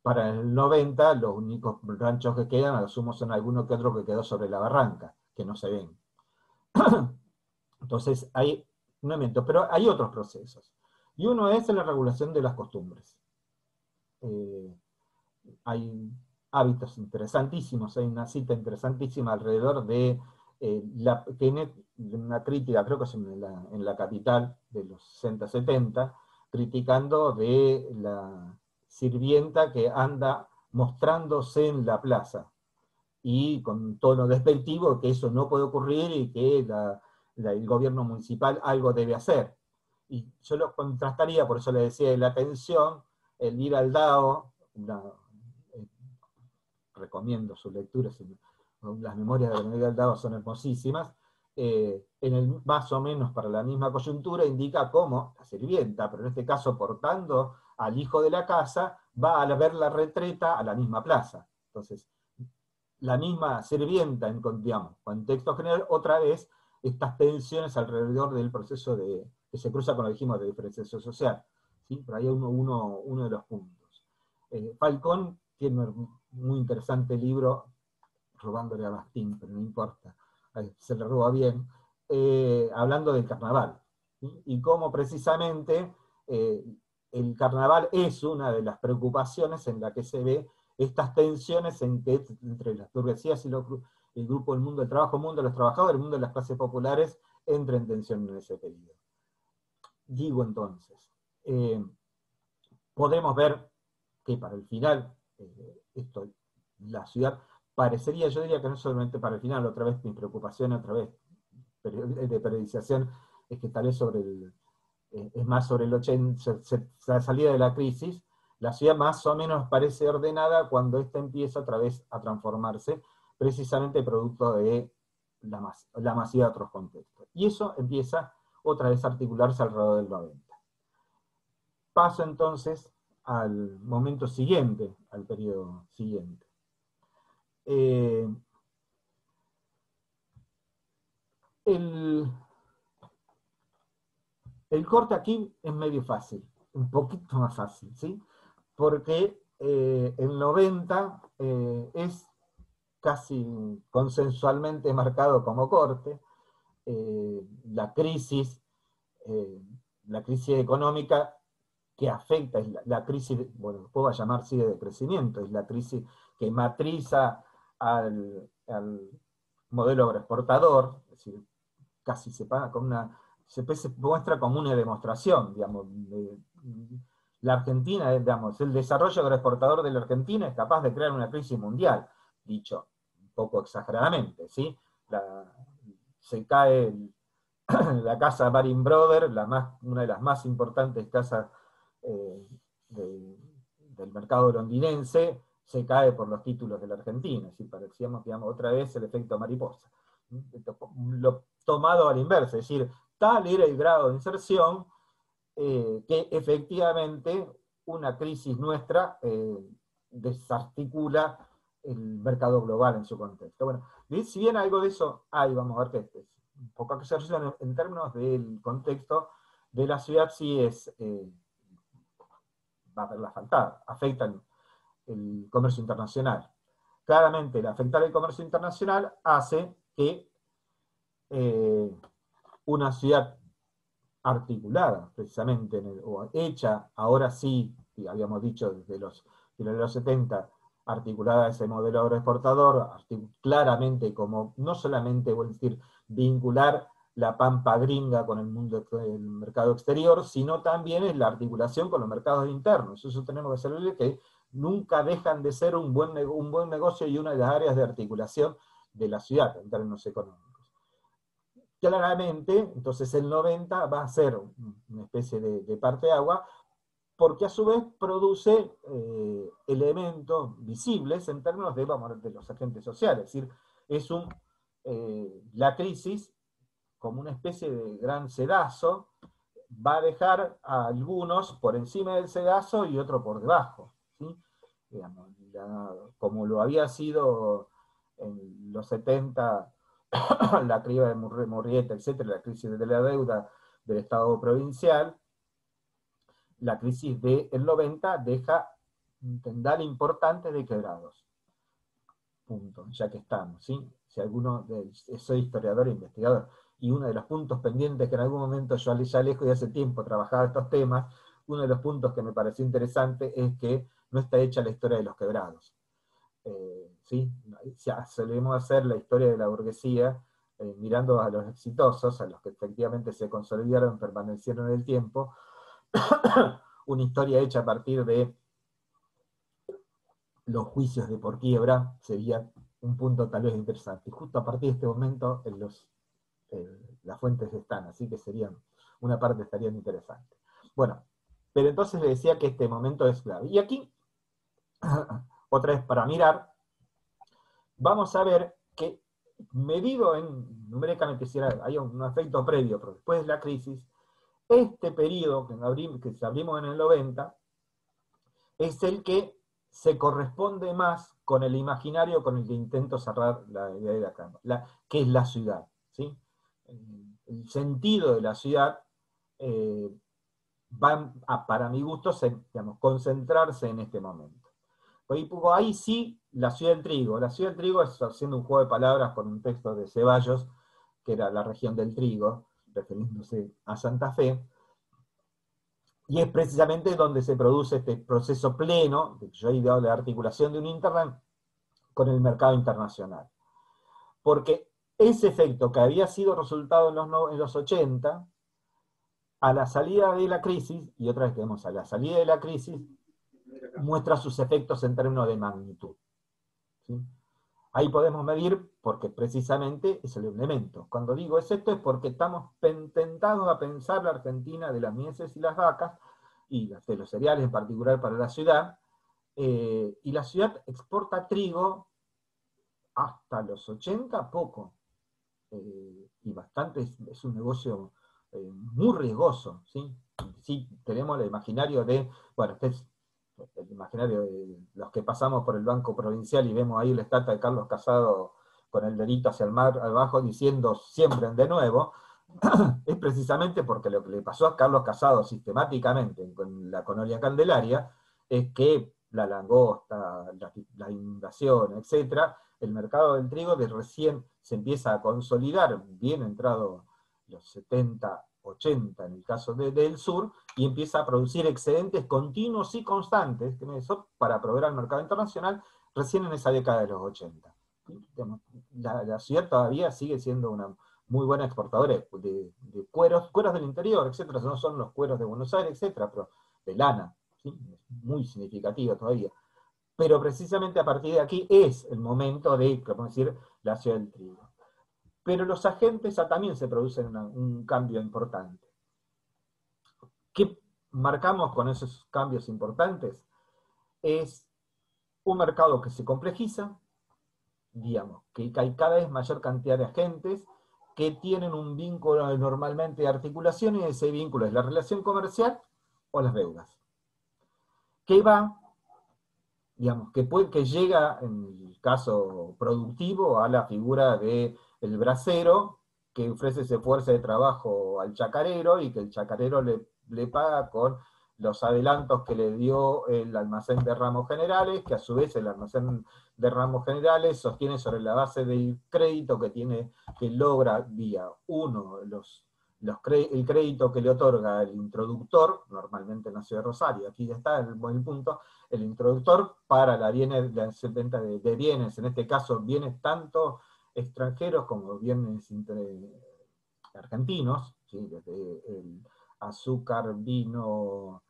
Para el 90 los únicos ranchos que quedan, a lo sumo son alguno que otro que quedó sobre la barranca, que no se ven. Entonces hay un elemento, pero hay otros procesos. Y uno es la regulación de las costumbres. Hay hábitos interesantísimos, hay una cita interesantísima alrededor de una crítica, creo que es en la Capital de los 60-70, criticando de la sirvienta que anda mostrándose en la plaza, y con un tono despectivo que eso no puede ocurrir y que el gobierno municipal algo debe hacer. Y yo lo contrastaría, por eso le decía de la atención, el ir al DAO, recomiendo sus lecturas, las memorias de la Memoria del DAO son hermosísimas, más o menos para la misma coyuntura, indica cómo la sirvienta, pero en este caso portando al hijo de la casa, va a ver la retreta a la misma plaza. Entonces, la misma sirvienta, en contexto general, otra vez, estas tensiones alrededor del proceso que se cruza con lo que dijimos de diferenciación social. ¿Sí? Por ahí uno de los puntos. Falcón tiene un muy interesante libro, robándole a Bastín, pero no importa, se le roba bien, hablando del carnaval, ¿sí? Y cómo precisamente el carnaval es una de las preocupaciones en la que se ve estas tensiones entre las burguesías y el grupo del mundo del trabajo, el mundo de los trabajadores, el mundo de las clases populares, entra en tensión en ese periodo. Digo entonces, podemos ver que para el final, la ciudad parecería, yo diría que no solamente para el final, otra vez mi preocupación, otra vez de periodización, es que tal vez es más sobre el 80, la salida de la crisis, la ciudad más o menos parece ordenada cuando ésta empieza otra vez a transformarse, precisamente producto de la masiva de otros contextos. Y eso empieza otra vez a articularse alrededor del 90. Paso entonces al momento siguiente, al periodo siguiente. El corte aquí es medio fácil, un poquito más fácil, ¿sí? Porque el 90 es casi consensualmente marcado como corte. La crisis económica que afecta, es la crisis, bueno, puedo llamar sí de crecimiento, es la crisis que matriza al modelo agroexportador, es decir, casi se muestra como una demostración, digamos, la Argentina, digamos, el desarrollo agroexportador de la Argentina es capaz de crear una crisis mundial, dicho un poco exageradamente, ¿sí? Se cae la casa Baring Brothers, una de las más importantes casas del mercado londinense, se cae por los títulos de la Argentina, es decir, parecíamos, digamos, otra vez el efecto mariposa. Lo tomado a la inversa, es decir, tal era el grado de inserción que efectivamente una crisis nuestra desarticula el mercado global en su contexto. Bueno, si bien algo de eso hay, vamos a ver que es un poco exageración en términos del contexto de la ciudad, sí va a verla faltar, afecta el comercio internacional. Claramente, el afectar el comercio internacional hace que una ciudad articulada, precisamente, o hecha, ahora sí, habíamos dicho desde los 70, articulada a ese modelo agroexportador, claramente como, no solamente, voy a decir, vincular la pampa gringa con el mundo del mercado exterior, sino también en la articulación con los mercados internos. Eso tenemos que saber que nunca dejan de ser un buen negocio y una de las áreas de articulación de la ciudad en términos económicos. claramente, entonces el 90 va a ser una especie de parteagua, porque a su vez produce elementos visibles en términos de, vamos, de los agentes sociales. Es decir, es la crisis, como una especie de gran sedazo, va a dejar a algunos por encima del sedazo y otro por debajo, ¿sí? Digamos, como lo había sido en los 70, la criba de Murrieta, etc., la crisis de la deuda del Estado provincial, la crisis del 90 deja un tendal importante de quebrados. Punto, ya que estamos, ¿sí? Si alguno, soy historiador e investigador, y uno de los puntos pendientes que en algún momento yo ya lejos de hace tiempo trabajaba estos temas, uno de los puntos que me pareció interesante es que no está hecha la historia de los quebrados. ¿Sí? Ya solemos hacer la historia de la burguesía mirando a los exitosos, a los que efectivamente se consolidaron, permanecieron en el tiempo, una historia hecha a partir de los juicios de por quiebra sería un punto tal vez interesante. Y justo a partir de este momento las fuentes están, así que una parte estaría interesante. Bueno, pero entonces le decía que este momento es clave. Y aquí, otra vez para mirar, vamos a ver que medido numéricamente, si hay un efecto previo, pero después de la crisis, este periodo que abrimos en el 90 es el que se corresponde más con el imaginario con el que intento cerrar la idea de acá, que es la ciudad, ¿sí? El sentido de la ciudad va a, para mi gusto, digamos, concentrarse en este momento. Ahí sí, la ciudad del trigo. La ciudad del trigo es haciendo un juego de palabras con un texto de Ceballos, que era la región del trigo, refiriéndose a Santa Fe, y es precisamente donde se produce este proceso pleno, que yo he ideado de articulación de un Internet con el mercado internacional. Porque ese efecto que había sido resultado en los 80, a la salida de la crisis, y otra vez que vemos a la salida de la crisis, muestra sus efectos en términos de magnitud, ¿sí? Ahí podemos medir, porque precisamente es el elemento. Cuando digo esto es porque estamos tentados a pensar la Argentina de las mieses y las vacas, y de los cereales en particular para la ciudad, y la ciudad exporta trigo hasta los 80 poco, y bastante, es un negocio muy riesgoso, ¿sí? Sí, tenemos el imaginario de, bueno, este es el imaginario de los que pasamos por el Banco Provincial y vemos ahí la estatua de Carlos Casado con el dedito hacia el mar abajo diciendo siembren de nuevo, es precisamente porque lo que le pasó a Carlos Casado sistemáticamente con la Colonia Candelaria es que la langosta, la inundación, etc., el mercado del trigo de recién se empieza a consolidar, bien entrado los 70, 80 en el caso del sur, y empieza a producir excedentes continuos y constantes para proveer al mercado internacional recién en esa década de los 80. La ciudad todavía sigue siendo una muy buena exportadora de cueros del interior, etcétera, no son los cueros de Buenos Aires, etcétera, pero de lana, ¿sí? Muy significativa todavía. Pero precisamente a partir de aquí es el momento de, como decir, la ciudad del trigo. Pero los agentes también se producen un cambio importante. ¿Qué marcamos con esos cambios importantes? Es un mercado que se complejiza, digamos, que hay cada vez mayor cantidad de agentes que tienen un vínculo normalmente de articulación, y ese vínculo es la relación comercial o las deudas. Que va, digamos, que llega, en el caso productivo, a la figura del bracero, que ofrece ese fuerza de trabajo al chacarero, y que el chacarero le paga con los adelantos que le dio el almacén de ramos generales, que a su vez el almacén de ramos generales sostiene sobre la base del crédito que logra vía el crédito que le otorga el introductor, normalmente en la ciudad de Rosario, aquí ya está el buen punto, el introductor para la venta de bienes, en este caso bienes tanto extranjeros como bienes argentinos, ¿sí? Desde el azúcar, vino,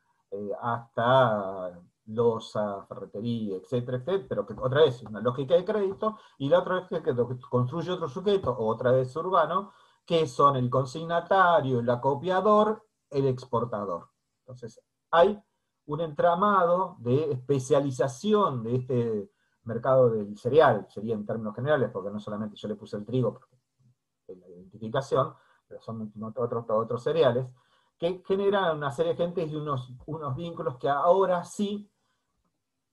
hasta loza, ferretería, etcétera, etcétera, pero que otra vez una lógica de crédito, y la otra vez que construye otro sujeto, otra vez urbano, que son el consignatario, el acopiador, el exportador. Entonces, hay un entramado de especialización de este mercado del cereal, sería en términos generales, porque no solamente yo le puse el trigo, porque es la identificación, pero son otros cereales, que generan una serie de gentes y unos vínculos que ahora sí,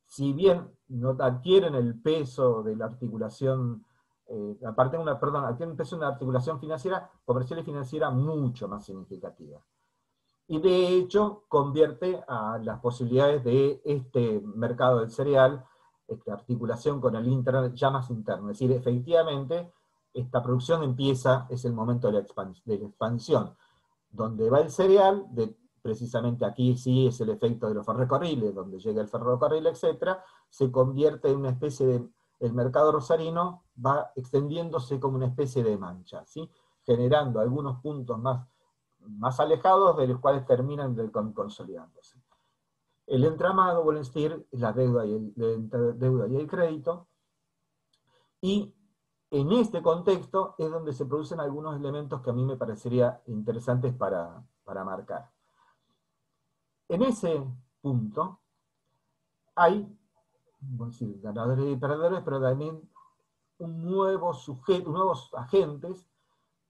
si bien no adquieren el peso de la articulación, adquieren el peso de una articulación financiera, comercial y financiera mucho más significativa. Y de hecho convierte a las posibilidades de este mercado del cereal, esta articulación con el Internet ya más interno. Es decir, efectivamente, esta producción empieza, es el momento de la expansión. Donde va el cereal, precisamente aquí sí es el efecto de los ferrocarriles, donde llega el ferrocarril, etc., se convierte en una especie de, el mercado rosarino va extendiéndose como una especie de mancha, ¿sí? Generando algunos puntos más alejados, de los cuales terminan consolidándose. El entramado, vuelvo a decir, la deuda y el crédito, y en este contexto es donde se producen algunos elementos que a mí me parecería interesantes para marcar. En ese punto hay, vamos a decir, ganadores y perdedores, pero también un nuevo sujeto, nuevos agentes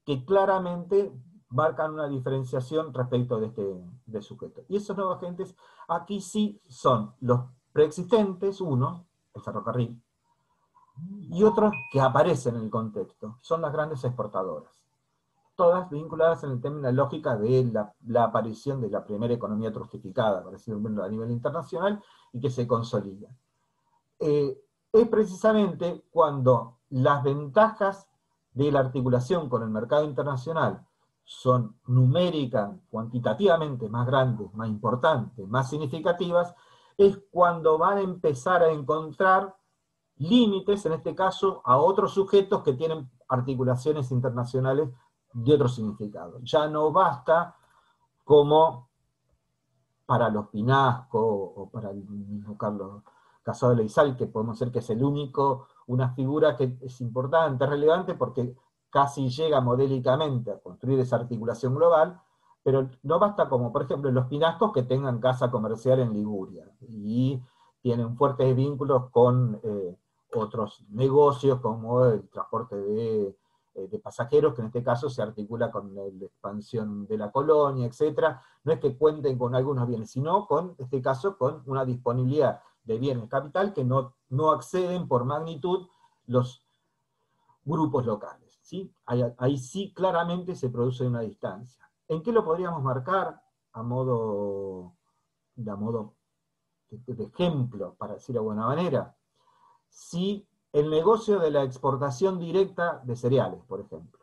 que claramente marcan una diferenciación respecto de este sujeto. Y esos nuevos agentes aquí sí son los preexistentes, uno, el ferrocarril, y otros que aparecen en el contexto, son las grandes exportadoras. Todas vinculadas en el tema de la lógica de la aparición de la primera economía trustificada, por decirlo a nivel internacional, y que se consolida. Es precisamente cuando las ventajas de la articulación con el mercado internacional son numéricas, cuantitativamente más grandes, más importantes, más significativas, es cuando van a empezar a encontrar límites, en este caso, a otros sujetos que tienen articulaciones internacionales de otro significado. Ya no basta como para los Pinasco o para el mismo Carlos Casado de Leizal, que podemos decir que es el único, una figura que es importante, relevante, porque casi llega modélicamente a construir esa articulación global, pero no basta como, por ejemplo, los Pinascos que tengan casa comercial en Liguria, y tienen fuertes vínculos con otros negocios, como el transporte de pasajeros, que en este caso se articula con la expansión de la colonia, etc. No es que cuenten con algunos bienes, sino en este caso con una disponibilidad de bienes capital que no acceden por magnitud los grupos locales, ¿sí? Ahí sí claramente se produce una distancia. ¿En qué lo podríamos marcar a modo de ejemplo, para decirlo de alguna manera? Si el negocio de la exportación directa de cereales, por ejemplo,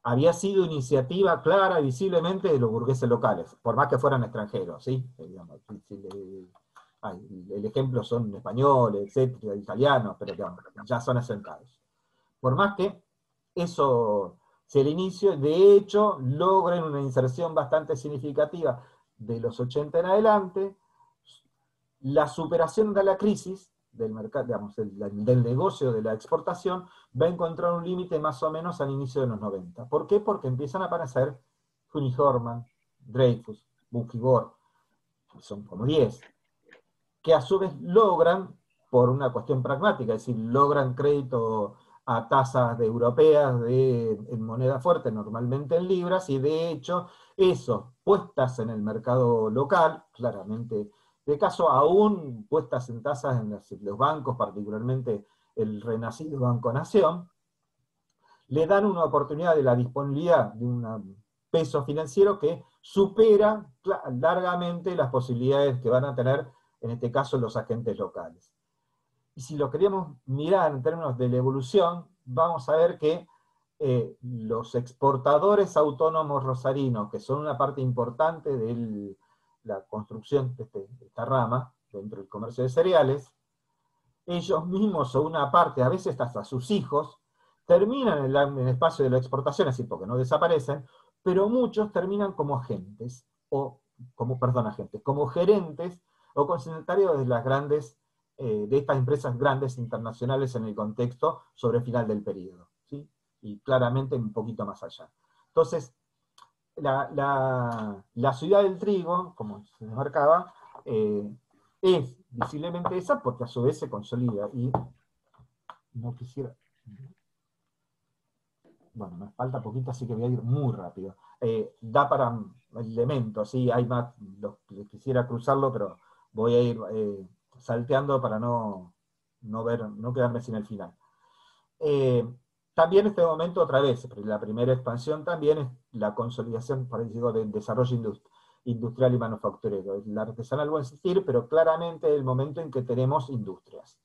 había sido iniciativa clara, visiblemente, de los burgueses locales, por más que fueran extranjeros, ¿sí? Digamos, el ejemplo son españoles, etcétera, italianos, pero digamos, ya son asentados. Por más que eso sea el inicio, de hecho, logren una inserción bastante significativa de los 80 en adelante, la superación de la crisis del mercado, digamos, del negocio de la exportación, va a encontrar un límite más o menos al inicio de los 90. ¿Por qué? Porque empiezan a aparecer Hunig-Horman, Dreyfus, Buchigor, que son como 10, que a su vez logran, por una cuestión pragmática, es decir, logran crédito a tasas europeas en moneda fuerte, normalmente en libras, y de hecho, eso, puestas en el mercado local, claramente de caso, aún puestas en tasas en los bancos, particularmente el renacido Banco Nación, le dan una oportunidad de la disponibilidad de un peso financiero que supera largamente las posibilidades que van a tener, en este caso, los agentes locales. Y si lo queremos mirar en términos de la evolución, vamos a ver que los exportadores autónomos rosarinos, que son una parte importante de la construcción de esta rama dentro del comercio de cereales, ellos mismos o una parte, a veces hasta sus hijos, terminan en el espacio de la exportación, así porque no desaparecen, pero muchos terminan como agentes, como gerentes o consignatarios de las grandes, de estas empresas grandes internacionales en el contexto sobre el final del periodo, ¿sí? Y claramente un poquito más allá. Entonces, la ciudad del trigo, como se marcaba, es visiblemente esa porque a su vez se consolida. Y no quisiera... Bueno, me falta poquito, así que voy a ir muy rápido. Da para elementos, sí, hay más, quisiera cruzarlo, pero voy a ir salteando para no quedarme sin el final. También en este momento, otra vez, la primera expansión también es la consolidación, por decirlo, del desarrollo industrial y manufacturero. El artesanal va a existir, pero claramente es el momento en que tenemos industrias,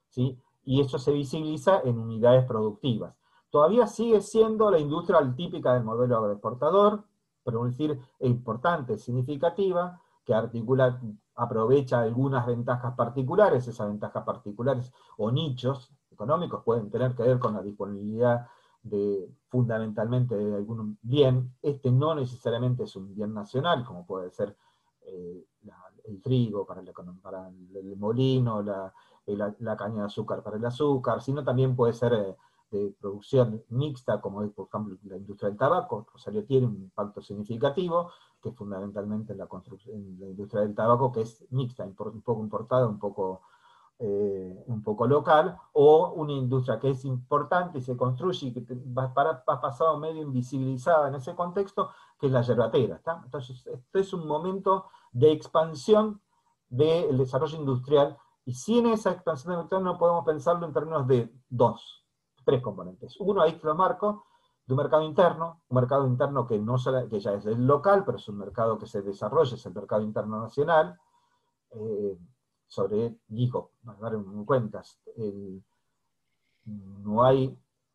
¿sí? Y eso se visibiliza en unidades productivas. Todavía sigue siendo la industria típica del modelo agroexportador, pero es decir, es importante, significativa, que articula, aprovecha algunas ventajas particulares, esas ventajas particulares o nichos económicos pueden tener que ver con la disponibilidad fundamentalmente de algún bien. Este no necesariamente es un bien nacional, como puede ser el trigo para el molino, la caña de azúcar para el azúcar, sino también puede ser de producción mixta, como es por ejemplo la industria del tabaco. Rosario tiene un impacto significativo, que es fundamentalmente en la industria del tabaco, que es mixta, un poco importada, un poco local, o una industria que es importante y se construye y que va pasado medio invisibilizada en ese contexto, que es la yerbatera. ¿Está? Entonces, este es un momento de expansión del desarrollo industrial, y sin esa expansión industrial no podemos pensarlo en términos de tres componentes. Uno, ahí te lo marco, de un mercado interno que ya es el local, pero es un mercado que se desarrolla, es el mercado interno nacional. Para dar en cuentas,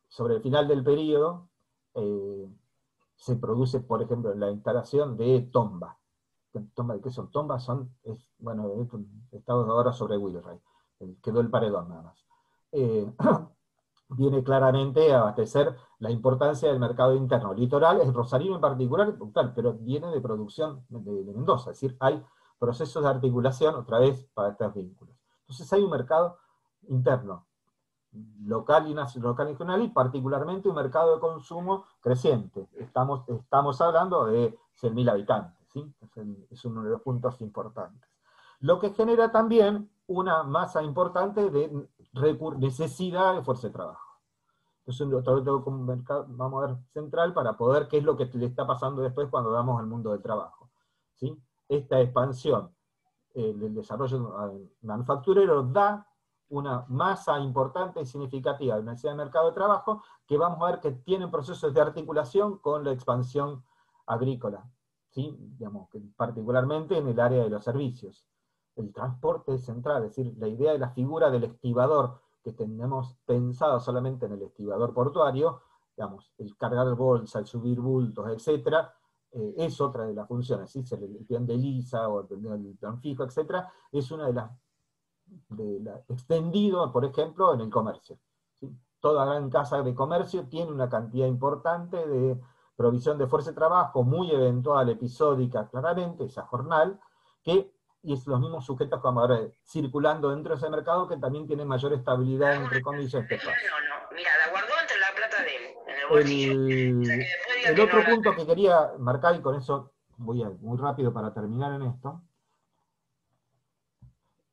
sobre el final del periodo, se produce, por ejemplo, la instalación de tomba. ¿Qué son? Tombas estamos ahora sobre Wilray, quedó el paredón nada más. Viene claramente a abastecer la importancia del mercado interno. Litoral, el rosarino en particular, pero viene de producción de Mendoza, es decir, hay procesos de articulación, otra vez, para estos vínculos. Entonces hay un mercado interno, local y regional, y particularmente un mercado de consumo creciente. Estamos hablando de 100.000 habitantes, ¿sí? Es uno de los puntos importantes. Lo que genera también una masa importante de necesidad de fuerza de trabajo. Entonces, un mercado, vamos a ver, central para poder qué es lo que le está pasando después cuando damos al mundo del trabajo, ¿sí? Esta expansión del desarrollo manufacturero da una masa importante y significativa de necesidad de mercado de trabajo, que vamos a ver que tienen procesos de articulación con la expansión agrícola, ¿sí? Digamos, particularmente en el área de los servicios. El transporte es central, es decir, la idea de la figura del estibador, que tenemos pensado solamente en el estibador portuario, digamos, el cargar bolsa, el subir bultos, etc., es otra de las funciones, ¿sí? El peón de lisa o el peón fijo, etc., es una de las extendido, por ejemplo, en el comercio, ¿sí? Toda gran casa de comercio tiene una cantidad importante de provisión de fuerza de trabajo, muy eventual, episódica, claramente, esa jornal, y es los mismos sujetos que vamos a ver circulando dentro de ese mercado, que también tienen mayor estabilidad, entre comillas, este paso. Mira, la guardó entre la plata de él, en el bolsillo. El otro punto que quería marcar, y con eso voy muy rápido para terminar en esto,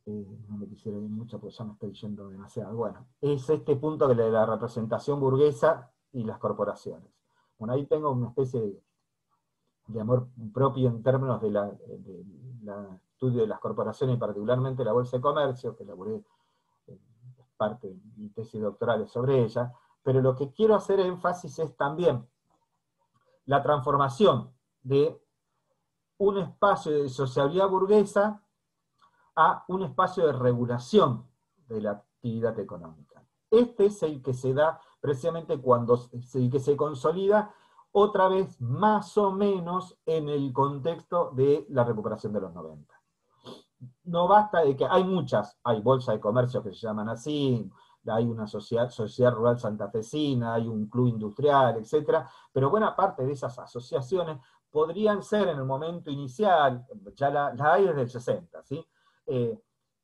no me quisiera ir mucho porque ya me estoy yendo demasiado, bueno, es este punto de la representación burguesa y las corporaciones. Bueno, ahí tengo una especie de amor propio en términos de la estudio de las corporaciones, y particularmente la Bolsa de Comercio, que elaboré parte de mi tesis doctoral sobre ella, pero lo que quiero hacer énfasis es también la transformación de un espacio de sociabilidad burguesa a un espacio de regulación de la actividad económica. Este es el que se da precisamente el que se consolida otra vez más o menos en el contexto de la recuperación de los 90. No basta de que hay bolsas de comercio que se llaman así, hay una sociedad rural santafesina, hay un club industrial, etc., pero buena parte de esas asociaciones podrían ser en el momento inicial, ya la hay desde el 60, ¿sí?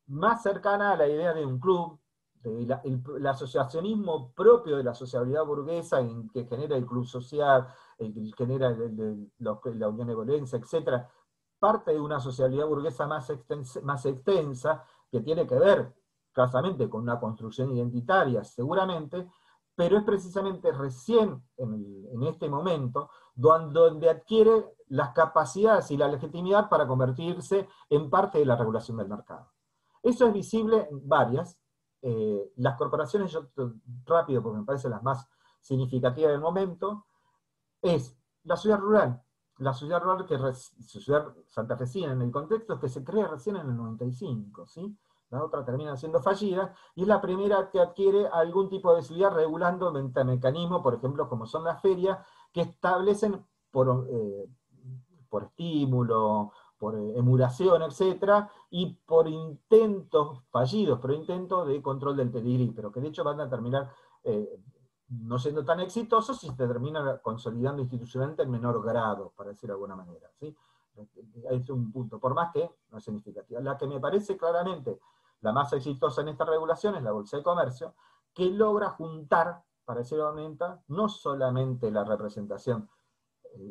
Más cercana a la idea de un club, el asociacionismo propio de la sociabilidad burguesa, en que genera el club social, que genera la unión de violencia, etc., parte de una sociabilidad burguesa más extensa, que tiene que ver claramente con una construcción identitaria, seguramente, pero es precisamente recién en este momento donde adquiere las capacidades y la legitimidad para convertirse en parte de la regulación del mercado. Eso es visible en varias. Las corporaciones, yo rápido porque me parecen las más significativas del momento, es la ciudad rural. La ciudad rural, ciudad santafesina en el contexto, es que se crea recién en el 95, ¿sí? La otra termina siendo fallida, y es la primera que adquiere algún tipo de visibilidad regulando mecanismos, por ejemplo, como son las ferias, que establecen por estímulo, por emulación, etc., y por intentos fallidos, pero intentos de control del pedigrí, pero que de hecho van a terminar no siendo tan exitosos y se terminan consolidando institucionalmente en menor grado, para decir de alguna manera, ¿sí? Es un punto, por más que no es significativa. La que me parece claramente la más exitosa en esta regulación es la Bolsa de Comercio, que logra juntar, para decirlo de manera, no solamente la representación,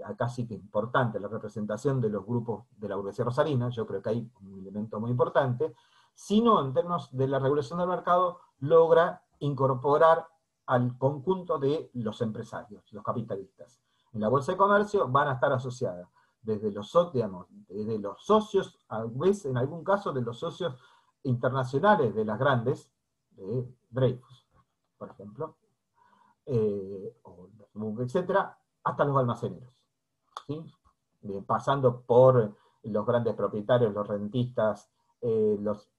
acá sí que importante, la representación de los grupos de la burguesía rosarina, yo creo que hay un elemento muy importante, sino en términos de la regulación del mercado, logra incorporar al conjunto de los empresarios, los capitalistas. En la Bolsa de Comercio van a estar asociadas desde los socios, a veces en algún caso de los socios internacionales de las grandes, de Dreyfus, por ejemplo, etcétera, hasta los almaceneros, ¿sí? Pasando por los grandes propietarios, los rentistas, los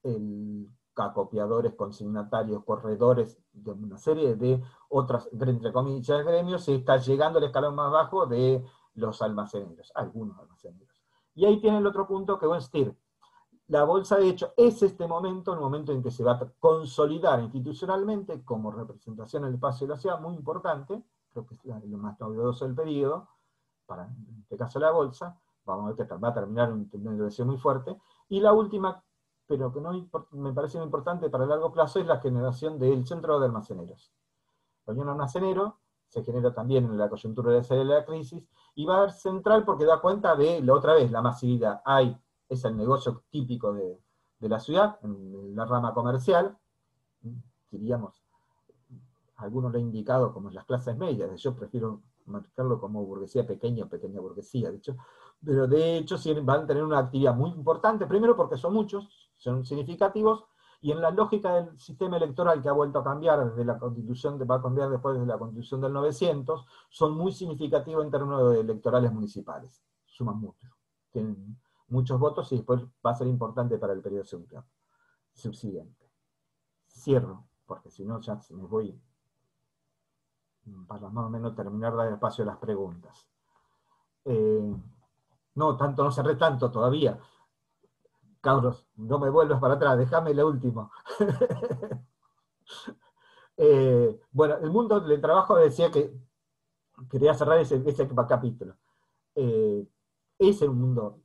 acopiadores, consignatarios, corredores, de una serie de otras, entre comillas, gremios, se está llegando al escalón más bajo de los almaceneros, algunos almaceneros. Y ahí tiene el otro punto que voy a decir. La bolsa, de hecho, es el momento en que se va a consolidar institucionalmente como representación en el espacio de la ciudad, muy importante, creo que es lo más novedoso del periodo, para en este caso la bolsa, vamos a ver que va a terminar en una dirección muy fuerte, y la última, pero que no me parece muy importante para el largo plazo, es la generación del centro de almaceneros. La unión almacenero se genera también en la coyuntura de la crisis, y va a ser central porque da cuenta de, otra vez, la masividad. Es el negocio típico de la ciudad, en la rama comercial, diríamos, algunos lo han indicado como las clases medias, yo prefiero marcarlo como burguesía pequeña o pequeña burguesía, de hecho, pero de hecho sí van a tener una actividad muy importante, primero porque son muchos, son significativos, y en la lógica del sistema electoral que ha vuelto a cambiar desde la Constitución, va a cambiar después de la Constitución del 900, son muy significativos en términos electorales municipales, suman mucho, tienen muchos votos y después va a ser importante para el periodo subsiguiente. Cierro, porque si no ya me voy para más o menos terminar de dar espacio a las preguntas. No cerré tanto todavía. Cabros, no me vuelvas para atrás, déjame lo último. Bueno, el mundo del trabajo decía que quería cerrar ese capítulo. Es el mundo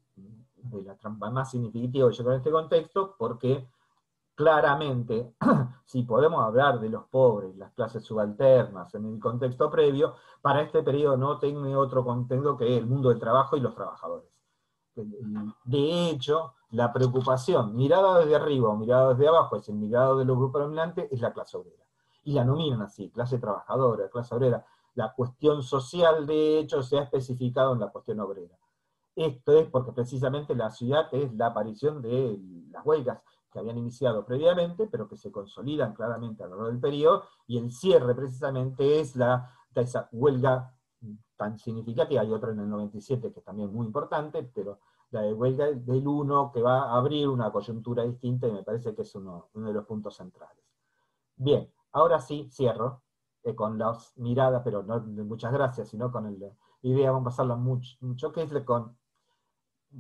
de la trampa más significativo, yo creo, en este contexto, porque claramente, si podemos hablar de los pobres, las clases subalternas, en el contexto previo, para este periodo no tiene otro contexto que el mundo del trabajo y los trabajadores. De hecho, la preocupación, mirada desde arriba o mirada desde abajo, es el mirado de los grupos dominantes, es la clase obrera. Y la nominan así, clase trabajadora, clase obrera. La cuestión social, de hecho, se ha especificado en la cuestión obrera. Esto es porque precisamente la ciudad es la aparición de las huelgas que habían iniciado previamente, pero que se consolidan claramente a lo largo del periodo, y el cierre precisamente es esa huelga tan significativa. Hay otra en el 97 que es también muy importante, pero la de huelga del 1 que va a abrir una coyuntura distinta, y me parece que es uno de los puntos centrales. Bien, ahora sí cierro con las miradas, pero no de muchas gracias, sino con la idea, vamos a pasarla mucho, que es con,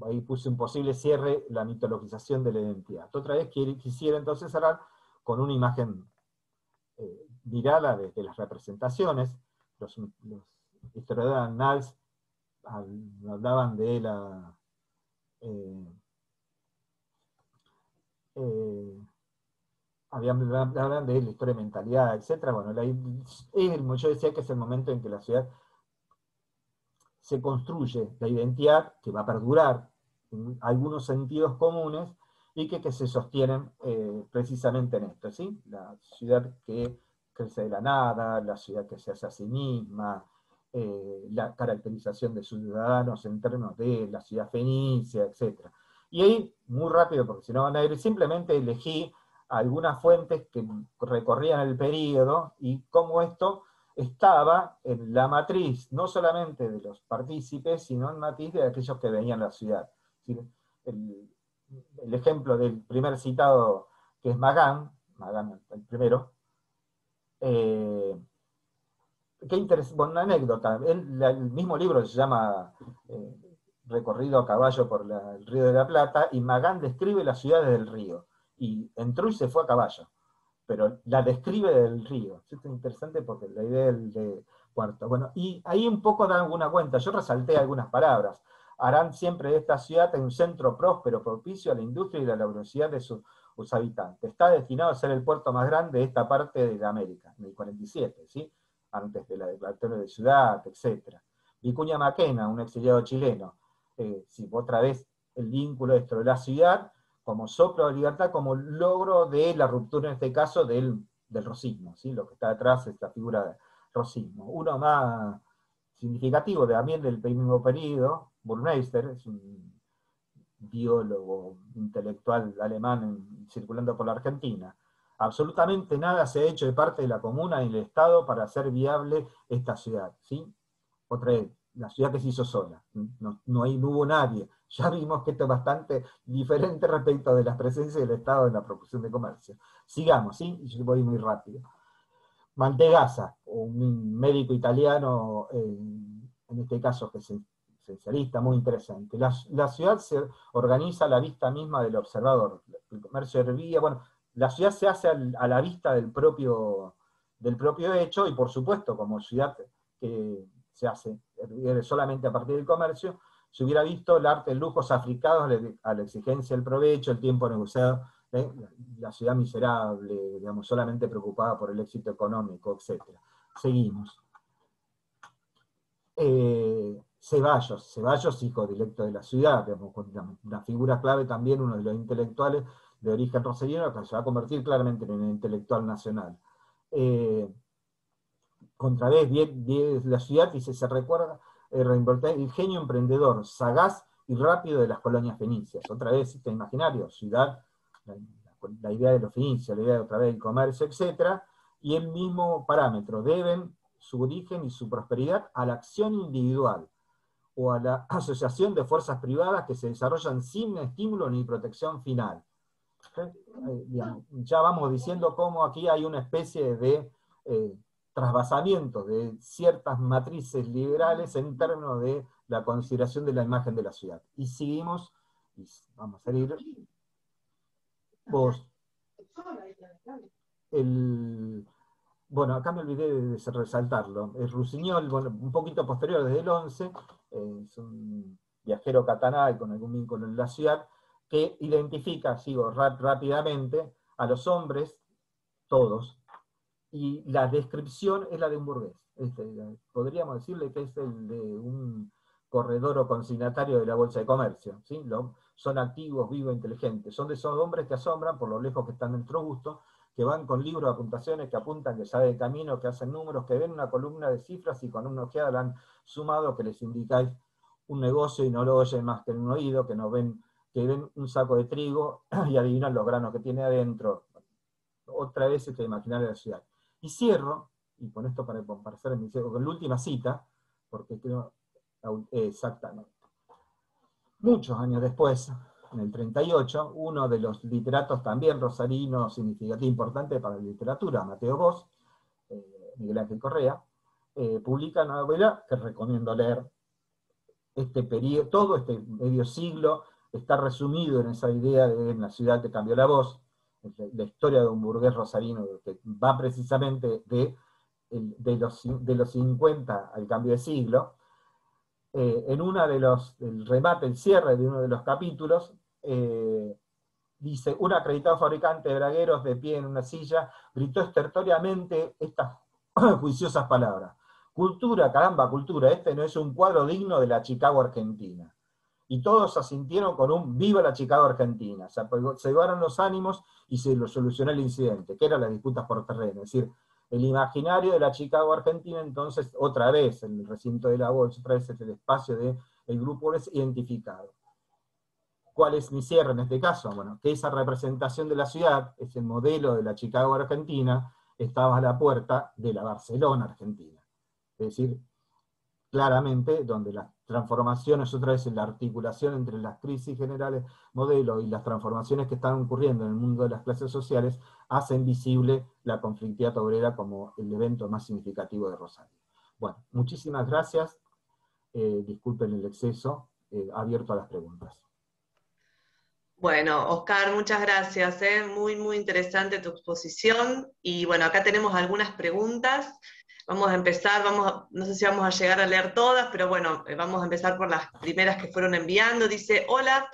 ahí puse un posible cierre, la mitologización de la identidad. Otra vez quisiera entonces cerrar con una imagen mirada desde las representaciones. Los historiadores Nals hablaban de hablan de la historia de mentalidad, etc. Bueno, yo decía que es el momento en que la ciudad se construye la identidad que va a perdurar en algunos sentidos comunes y que se sostienen precisamente en esto, ¿sí? La ciudad que crece de la nada, la ciudad que se hace a sí misma, la caracterización de sus ciudadanos en términos de la ciudad fenicia, etc. Y ahí, muy rápido, porque si no van a ir, simplemente elegí algunas fuentes que recorrían el periodo y cómo esto estaba en la matriz, no solamente de los partícipes, sino en la matriz de aquellos que venían a la ciudad. El, el ejemplo del primer citado, que es Magan el primero, qué interesante, bueno, una anécdota, el mismo libro se llama Recorrido a caballo por el Río de la Plata, y Magan describe las ciudades del río, y entró y se fue a caballo, pero la describe del río. Esto es interesante porque la idea de Cuarto. Bueno, y ahí un poco dan alguna cuenta, yo resalté algunas palabras. Harán siempre de esta ciudad un centro próspero, propicio a la industria y a la laboriosidad de sus habitantes. Está destinado a ser el puerto más grande de esta parte de América, en el 47, ¿sí? Antes de la declaratoria de ciudad, etc. Vicuña Maquena, un exiliado chileno, sí, otra vez el vínculo de la ciudad como soplo de libertad, como logro de la ruptura, en este caso, del rosismo, ¿sí? Lo que está detrás es la figura del rosismo. Uno más significativo también del mismo periodo, Burmeister, es un biólogo intelectual alemán circulando por la Argentina. Absolutamente nada se ha hecho de parte de la comuna y del Estado para hacer viable esta ciudad, ¿sí? Otra vez, la ciudad que se hizo sola, no hubo nadie. Ya vimos que esto es bastante diferente respecto de la presencia del Estado en la proporción de comercio. Sigamos, ¿sí? Yo voy muy rápido. Mantegazza, un médico italiano, en este caso que es esencialista, muy interesante. La ciudad se organiza a la vista misma del observador. El comercio hervía, bueno, la ciudad se hace a la vista del propio hecho, y por supuesto, como ciudad que se hace solamente a partir del comercio, se hubiera visto el arte en lujos africados a la exigencia del provecho, el tiempo negociado, la ciudad miserable, digamos, solamente preocupada por el éxito económico, etc. Seguimos. Ceballos, hijo directo de la ciudad, digamos, una figura clave también, uno de los intelectuales de origen rosarino, que se va a convertir claramente en un intelectual nacional. Contra vez, la ciudad, y se recuerda el genio emprendedor, sagaz y rápido de las colonias fenicias. Otra vez, este imaginario, ciudad, la idea de los fenicios, la idea de otra vez del comercio, etc. Y el mismo parámetro, deben su origen y su prosperidad a la acción individual, o a la asociación de fuerzas privadas que se desarrollan sin estímulo ni protección final. Ya vamos diciendo cómo aquí hay una especie de trasvasamiento de ciertas matrices liberales en términos de la consideración de la imagen de la ciudad. Y seguimos, y vamos a ir, bueno, acá me olvidé de resaltarlo, es Rusiñol, bueno, un poquito posterior, desde el 11, es un viajero catanal con algún vínculo en la ciudad, que identifica, sigo rápidamente, a los hombres, todos, y la descripción es la de un burgués. Podríamos decirle que es el de un corredor o consignatario de la Bolsa de Comercio, ¿sí? Son activos, vivos, inteligentes, son de esos hombres que asombran por lo lejos que están de nuestro gusto, que van con libros de apuntaciones, que apuntan, que saben el camino, que hacen números, que ven una columna de cifras y con una ojeada la han sumado, que les indicáis un negocio y no lo oyen más que en un oído, que ven un saco de trigo y adivinan los granos que tiene adentro. Otra vez imaginario de la ciudad. Y cierro, y con esto para hacer con la última cita, porque creo exactamente. Muchos años después, en el 38, uno de los literatos también rosarinos significativo importante para la literatura, Mateo Bosch, Miguel Ángel Correa, publica una novela que recomiendo leer. Este periodo, todo este medio siglo está resumido en esa idea de la ciudad que cambió la voz, la historia de un burgués rosarino que va precisamente de los 50 al cambio de siglo. En el remate, el cierre de uno de los capítulos, dice, un acreditado fabricante de bragueros de pie en una silla gritó estertóreamente estas juiciosas palabras. Cultura, caramba, cultura, este no es un cuadro digno de la Chicago Argentina. Y todos asintieron con un viva la Chicago Argentina. Se llevaron los ánimos y se lo solucionó el incidente, que eran las disputas por terreno. Es decir, el imaginario de la Chicago Argentina, entonces, otra vez, el recinto de la bolsa, otra vez es el espacio del grupo es identificado. ¿Cuál es mi cierre en este caso? Bueno, que esa representación de la ciudad, ese modelo de la Chicago Argentina, estaba a la puerta de la Barcelona Argentina. Es decir, claramente, donde las transformaciones, otra vez en la articulación entre las crisis generales, modelo, y las transformaciones que están ocurriendo en el mundo de las clases sociales, hacen visible la conflictividad obrera como el evento más significativo de Rosario. Bueno, muchísimas gracias, disculpen el exceso, abierto a las preguntas. Bueno, Oscar, muchas gracias, muy, muy interesante tu exposición, y bueno, acá tenemos algunas preguntas. Vamos a empezar, no sé si vamos a llegar a leer todas, pero bueno, vamos a empezar por las primeras que fueron enviando. Dice, hola,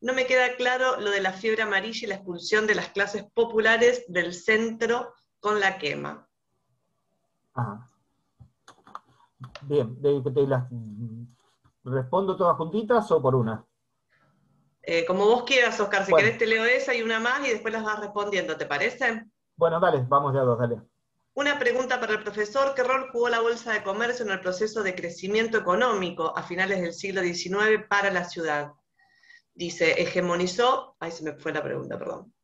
no me queda claro lo de la fiebre amarilla y la expulsión de las clases populares del centro con la quema. Ajá. Bien, ¿te las respondo todas juntitas o por una? Como vos quieras, Oscar, si bueno, querés te leo esa y una más y después las vas respondiendo, ¿te parece? Bueno, dale, vamos de a dos, dale. Una pregunta para el profesor: ¿qué rol jugó la Bolsa de Comercio en el proceso de crecimiento económico a finales del siglo XIX para la ciudad? Dice, hegemonizó... Ay, se me fue la pregunta, perdón.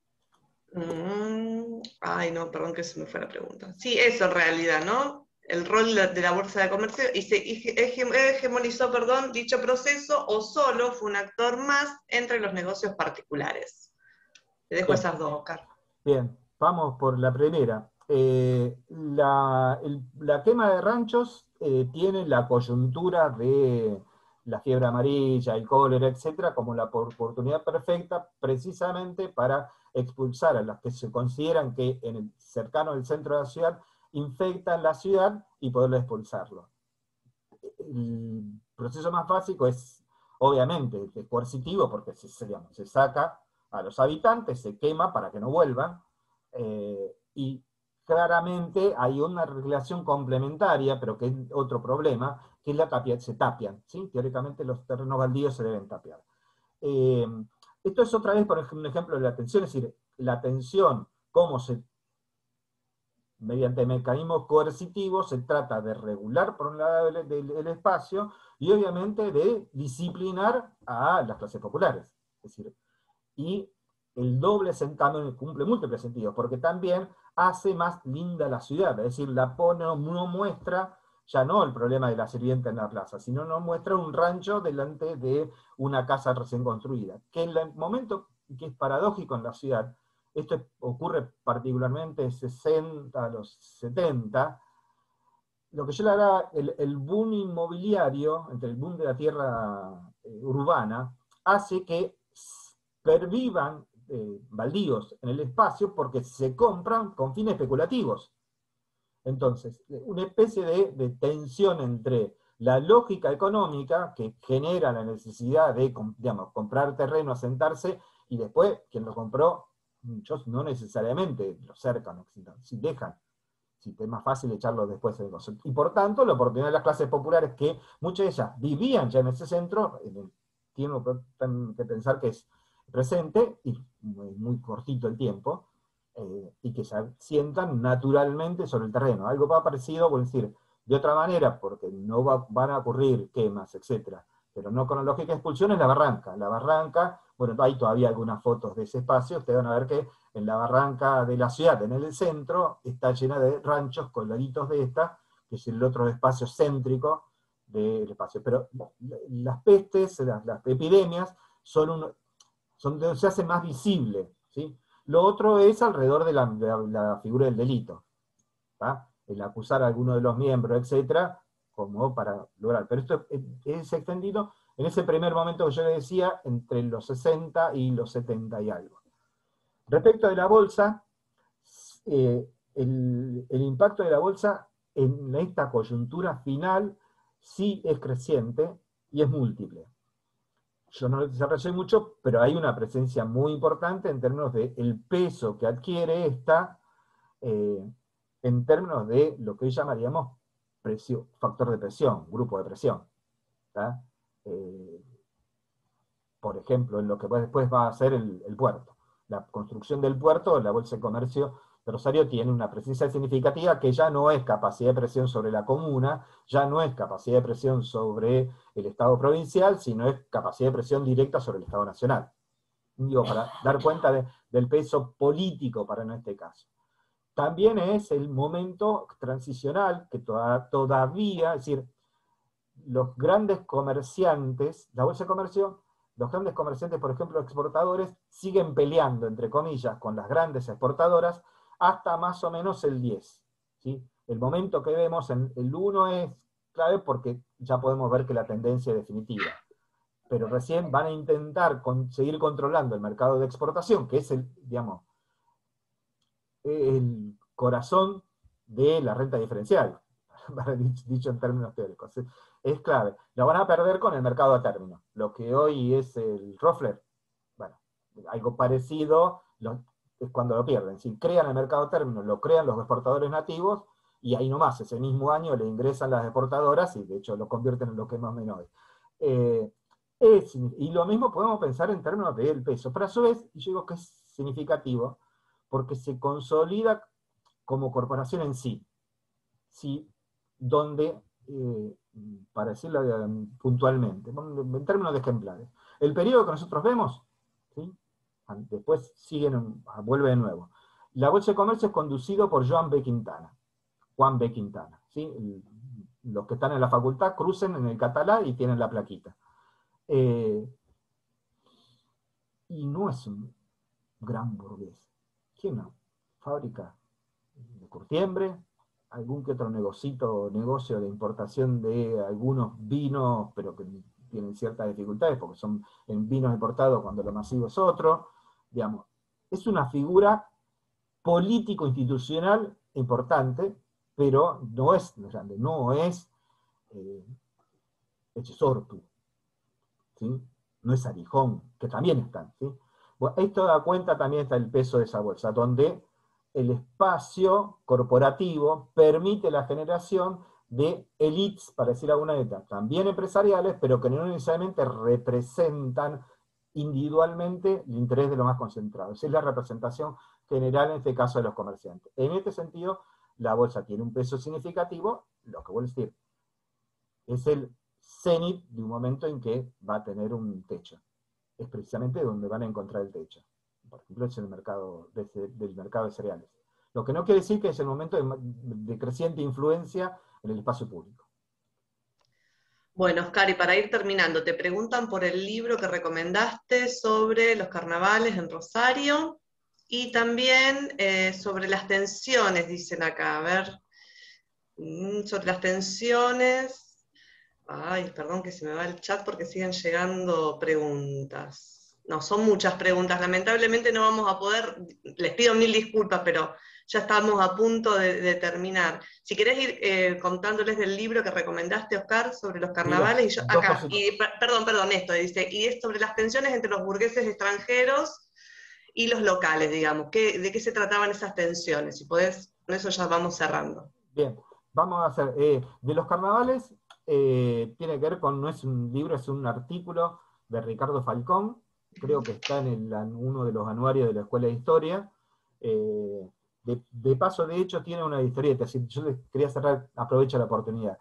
Ay, no, perdón que se me fue la pregunta. Sí, eso en realidad, ¿no? El rol de la Bolsa de Comercio, y se hegemonizó, perdón, dicho proceso, o solo fue un actor más entre los negocios particulares. Te dejo Bien. esas dos, Oscar. Bien, vamos por la primera. La quema de ranchos tiene la coyuntura de la fiebre amarilla, el cólera, etcétera, como la oportunidad perfecta precisamente para expulsar a las que se consideran que en el cercano del centro de la ciudad infectan la ciudad y poder expulsarlo. El proceso más básico es, obviamente, coercitivo, porque se saca a los habitantes, se quema para que no vuelvan, y claramente hay una relación complementaria, pero que es otro problema, que es se tapian, ¿sí? Teóricamente los terrenos baldíos se deben tapiar. Esto es otra vez, por ejemplo, un ejemplo de la tensión, es decir, la tensión, cómo se, mediante mecanismos coercitivos, se trata de regular por un lado el espacio, y obviamente de disciplinar a las clases populares. Es decir, y el doble sentido cumple múltiples sentidos, porque también hace más linda la ciudad, es decir, no muestra ya no el problema de la sirvienta en la plaza, sino nos muestra un rancho delante de una casa recién construida, que en el momento que es paradójico en la ciudad, esto ocurre particularmente de 60 a los 70, lo que yo le hablaba, el boom inmobiliario, entre el boom de la tierra urbana, hace que pervivan baldíos en el espacio porque se compran con fines especulativos. Entonces, una especie de tensión entre la lógica económica que genera la necesidad de, digamos, comprar terreno, asentarse, y después quien lo compró, muchos no necesariamente lo cercan, si dejan, si es más fácil echarlo después del negocio. Y por tanto, la oportunidad de las clases populares, que muchas de ellas vivían ya en ese centro, tienen que pensar que es presente, y muy cortito el tiempo, y que se sientan naturalmente sobre el terreno. Algo más parecido, por decir, de otra manera, porque no van a ocurrir quemas, etcétera, pero no con la lógica de expulsión, es la barranca. La barranca, bueno, hay todavía algunas fotos de ese espacio, ustedes van a ver que en la barranca de la ciudad, en el centro, está llena de ranchos colgaditos de esta, que es el otro espacio céntrico del espacio. Pero las pestes, las epidemias, son donde se hace más visible, ¿sí? Lo otro es alrededor de la figura del delito, ¿tá? El acusar a alguno de los miembros, etcétera, como para lograr. Pero esto es extendido en ese primer momento que yo le decía, entre los 60 y los 70 y algo. Respecto de la bolsa, el impacto de la bolsa en esta coyuntura final sí es creciente y es múltiple. yo no lo desarrollé mucho, pero hay una presencia muy importante en términos del peso que adquiere esta, en términos de lo que hoy llamaríamos factor de presión, grupo de presión. ¿Tá? Por ejemplo, en lo que después va a ser el puerto. La construcción del puerto, la Bolsa de Comercio de Rosario tiene una presencia significativa que ya no es capacidad de presión sobre la comuna, ya no es capacidad de presión sobre el Estado provincial, sino es capacidad de presión directa sobre el Estado nacional. Digo, para dar cuenta del peso político para en este caso. También es el momento transicional que todavía, es decir, los grandes comerciantes, la Bolsa de Comercio, los grandes comerciantes, por ejemplo, exportadores, siguen peleando, entre comillas, con las grandes exportadoras hasta más o menos el 10. ¿Sí? El momento que vemos en el 1 es clave porque ya podemos ver que la tendencia es definitiva. Pero recién van a intentar seguir controlando el mercado de exportación, que es digamos, el corazón de la renta diferencial, dicho en términos teóricos. Es clave. Lo van a perder con el mercado a término. Lo que hoy es el Roffler, bueno, algo parecido es cuando lo pierden. Si crean el mercado a término, lo crean los exportadores nativos, y ahí nomás, ese mismo año le ingresan las exportadoras, y de hecho lo convierten en lo que es más menor. Y lo mismo podemos pensar en términos del peso, pero a su vez, y yo digo que es significativo, porque se consolida como corporación en sí, donde, para decirlo puntualmente, en términos de ejemplares, el periodo que nosotros vemos, ¿sí? Después vuelve de nuevo. La Bolsa de Comercio es conducido por Juan B. Quintana. ¿Sí? Los que están en la facultad crucen en el catalán y tienen la plaquita. Y no es un gran burgués. ¿Quién no? Fábrica de curtiembre, algún que otro negocio de importación de algunos vinos, pero que tienen ciertas dificultades porque son en vinos importados cuando lo masivo es otro. Digamos, es una figura político-institucional importante, pero no es grande, no es Echesortu, ¿sí? No es Arijón, que también están. ¿Sí? Bueno, esto da cuenta también está el peso de esa bolsa, donde el espacio corporativo permite la generación de elites, para decir alguna de estas, también empresariales, pero que no necesariamente representan individualmente el interés de lo más concentrado. Esa es la representación general en este caso de los comerciantes. En este sentido, la bolsa tiene un peso significativo, lo que vuelvo a decir, es el cenit de un momento en que va a tener un techo. Es precisamente donde van a encontrar el techo. Por ejemplo, es el mercado del mercado de cereales. Lo que no quiere decir que es el momento de creciente influencia en el espacio público. Bueno, Oscar, y para ir terminando, te preguntan por el libro que recomendaste sobre los carnavales en Rosario, y también sobre las tensiones, dicen acá, a ver, sobre las tensiones. Ay, perdón que se me va el chat porque siguen llegando preguntas. No, son muchas preguntas. Lamentablemente no vamos a poder, les pido mil disculpas, pero ya estamos a punto de terminar. Si querés ir contándoles del libro que recomendaste, Oscar, sobre los carnavales, y yo acá, perdón, esto dice, y es sobre las tensiones entre los burgueses extranjeros y los locales, digamos. ¿De qué se trataban esas tensiones? Si podés, con eso ya vamos cerrando. Bien, vamos a hacer, de los carnavales, tiene que ver con, no es un libro, es un artículo de Ricardo Falcón, creo que está en uno de los anuarios de la Escuela de Historia. De paso, de hecho, tiene una historieta, así yo les quería cerrar, aprovecho la oportunidad.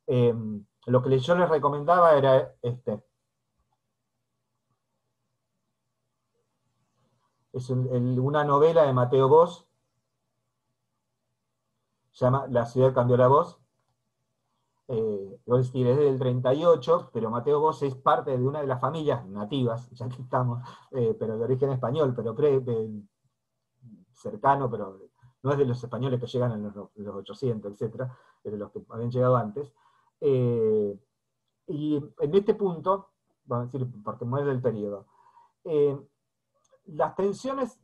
Lo que yo les recomendaba era es una novela de Mateo Bosch, se llama La ciudad cambió la voz. Es decir, es del 38, pero Mateo Bosch es parte de una de las familias nativas, ya que estamos, pero de origen español, pero cercano, pero no es de los españoles que llegan en los 800, etc., es de los que habían llegado antes. Y en este punto, vamos a decir, porque muere el periodo, las tensiones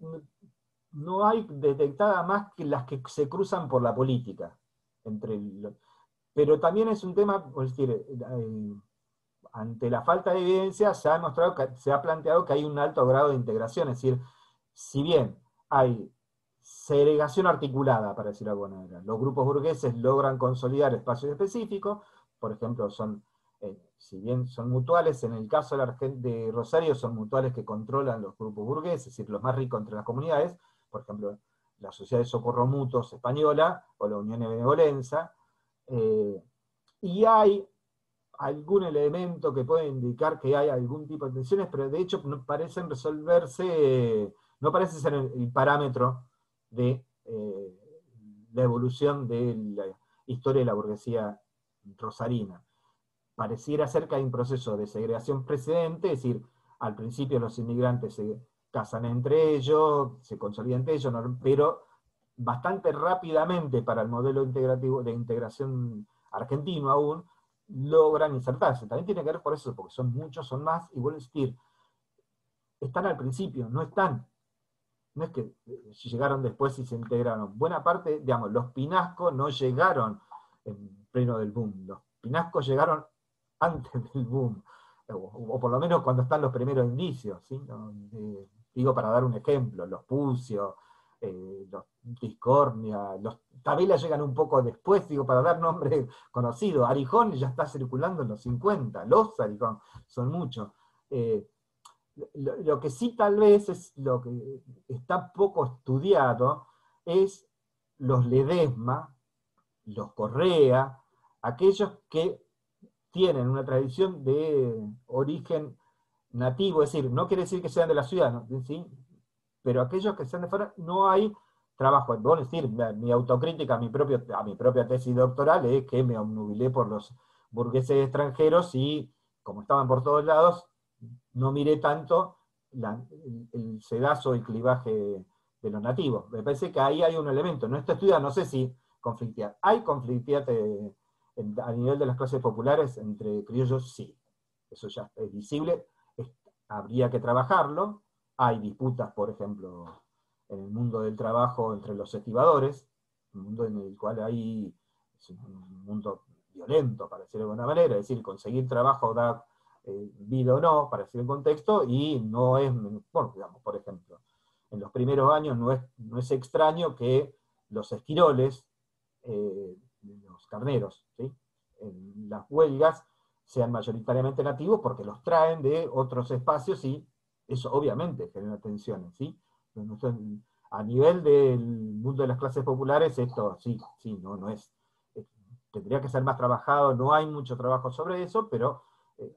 no hay detectadas más que las que se cruzan por la política, pero también es un tema, es decir, ante la falta de evidencia se ha demostrado se ha planteado que hay un alto grado de integración, es decir, si bien hay segregación articulada, para decirlo de alguna manera, los grupos burgueses logran consolidar espacios específicos, por ejemplo, si bien son mutuales, en el caso de Rosario son mutuales que controlan los grupos burgueses, es decir, los más ricos entre las comunidades, por ejemplo, la Sociedad de Socorro Mutuos Española o la Unión de Benevolencia, y hay algún elemento que puede indicar que hay algún tipo de tensiones, pero de hecho no parecen resolverse, no parece ser el parámetro de la evolución de la historia de la burguesía rosarina. Pareciera ser que hay un proceso de segregación precedente, es decir, al principio los inmigrantes se casan entre ellos, se consolidan entre ellos, pero bastante rápidamente para el modelo integrativo de integración argentino aún, logran insertarse. También tiene que ver por eso, porque son muchos, son más, y vuelvo a insistir, están al principio, no es que llegaron después y se integraron. Buena parte, digamos, los pinascos no llegaron en pleno del boom, los pinascos llegaron antes del boom, o por lo menos cuando están los primeros indicios, ¿sí? Digo, para dar un ejemplo, los Pucios, los Discordia, los Tabela llegan un poco después, digo, para dar nombre conocido. Arijón ya está circulando en los 50, los Arijón, son muchos. Lo que sí tal vez es lo que está poco estudiado es los Ledesma, los Correa, aquellos que tienen una tradición de origen nativo, es decir, no quiere decir que sean de la ciudad, ¿no? ¿Sí? Pero aquellos que sean de fuera, no hay trabajo. Bueno, es decir, mi autocrítica a mi propia tesis doctoral es que me obnubilé por los burgueses extranjeros y, como estaban por todos lados, no miré tanto el sedazo y clivaje de los nativos. Me parece que ahí hay un elemento. No está estudiado, no sé si conflictividad. ¿Hay conflictividad a nivel de las clases populares entre criollos? Sí. Eso ya es visible. Habría que trabajarlo. Hay disputas, por ejemplo, en el mundo del trabajo entre los estibadores, un mundo en el cual es un mundo violento, para decirlo de alguna manera, es decir, conseguir trabajo da vida o no, para decir el contexto, y no es, bueno, digamos, por ejemplo, en los primeros años no es extraño que los esquiroles, los carneros, ¿sí? En las huelgas sean mayoritariamente nativos porque los traen de otros espacios y eso obviamente genera tensiones, ¿sí? A nivel del mundo de las clases populares, esto sí, no es. Tendría que ser más trabajado, no hay mucho trabajo sobre eso, pero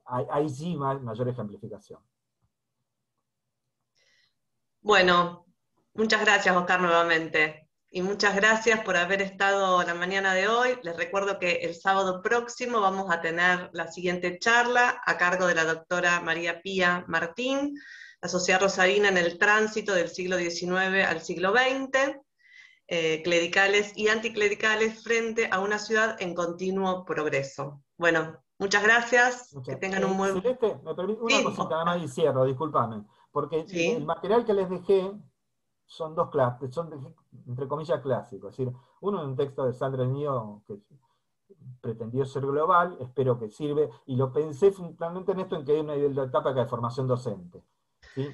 hay sí mayor ejemplificación. Bueno, muchas gracias, Oscar, nuevamente. Y muchas gracias por haber estado la mañana de hoy. Les recuerdo que el sábado próximo vamos a tener la siguiente charla a cargo de la doctora María Pía Martín, la sociedad rosarina en el tránsito del siglo XIX al siglo XX, clericales y anticlericales frente a una ciudad en continuo progreso. Bueno, muchas gracias, que tengan un buen... Celeste, me permite una cosita nada más y cierro, discúlpame, porque el material que les dejé son dos clases, son entre comillas clásicos, es decir, uno es un texto de Sandra Mío que pretendió ser global, espero que sirve, y lo pensé fundamentalmente en esto, en que hay una etapa que de formación docente.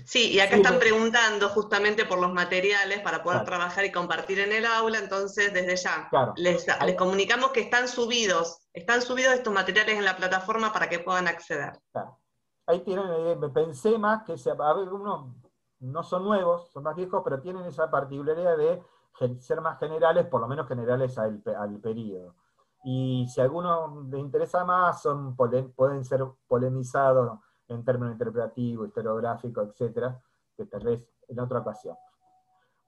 Sí, y acá están preguntando justamente por los materiales para poder trabajar y compartir en el aula, entonces desde ya les comunicamos que están subidos estos materiales en la plataforma para que puedan acceder. Ahí tienen, pensé más que algunos no son nuevos, son más viejos, pero tienen esa particularidad de ser más generales, por lo menos generales al periodo. Y si a alguno le interesa más, pueden ser polemizados en términos interpretativos, historiográficos, etcétera, que tal vez en otra ocasión.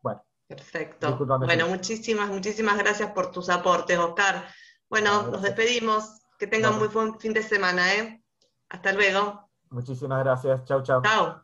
Bueno. Perfecto. Bueno, muchísimas gracias por tus aportes, Oscar. Bueno, nos despedimos. Que tengan muy buen fin de semana, ¿eh? Hasta luego. Muchísimas gracias. Chau, chau. Chau.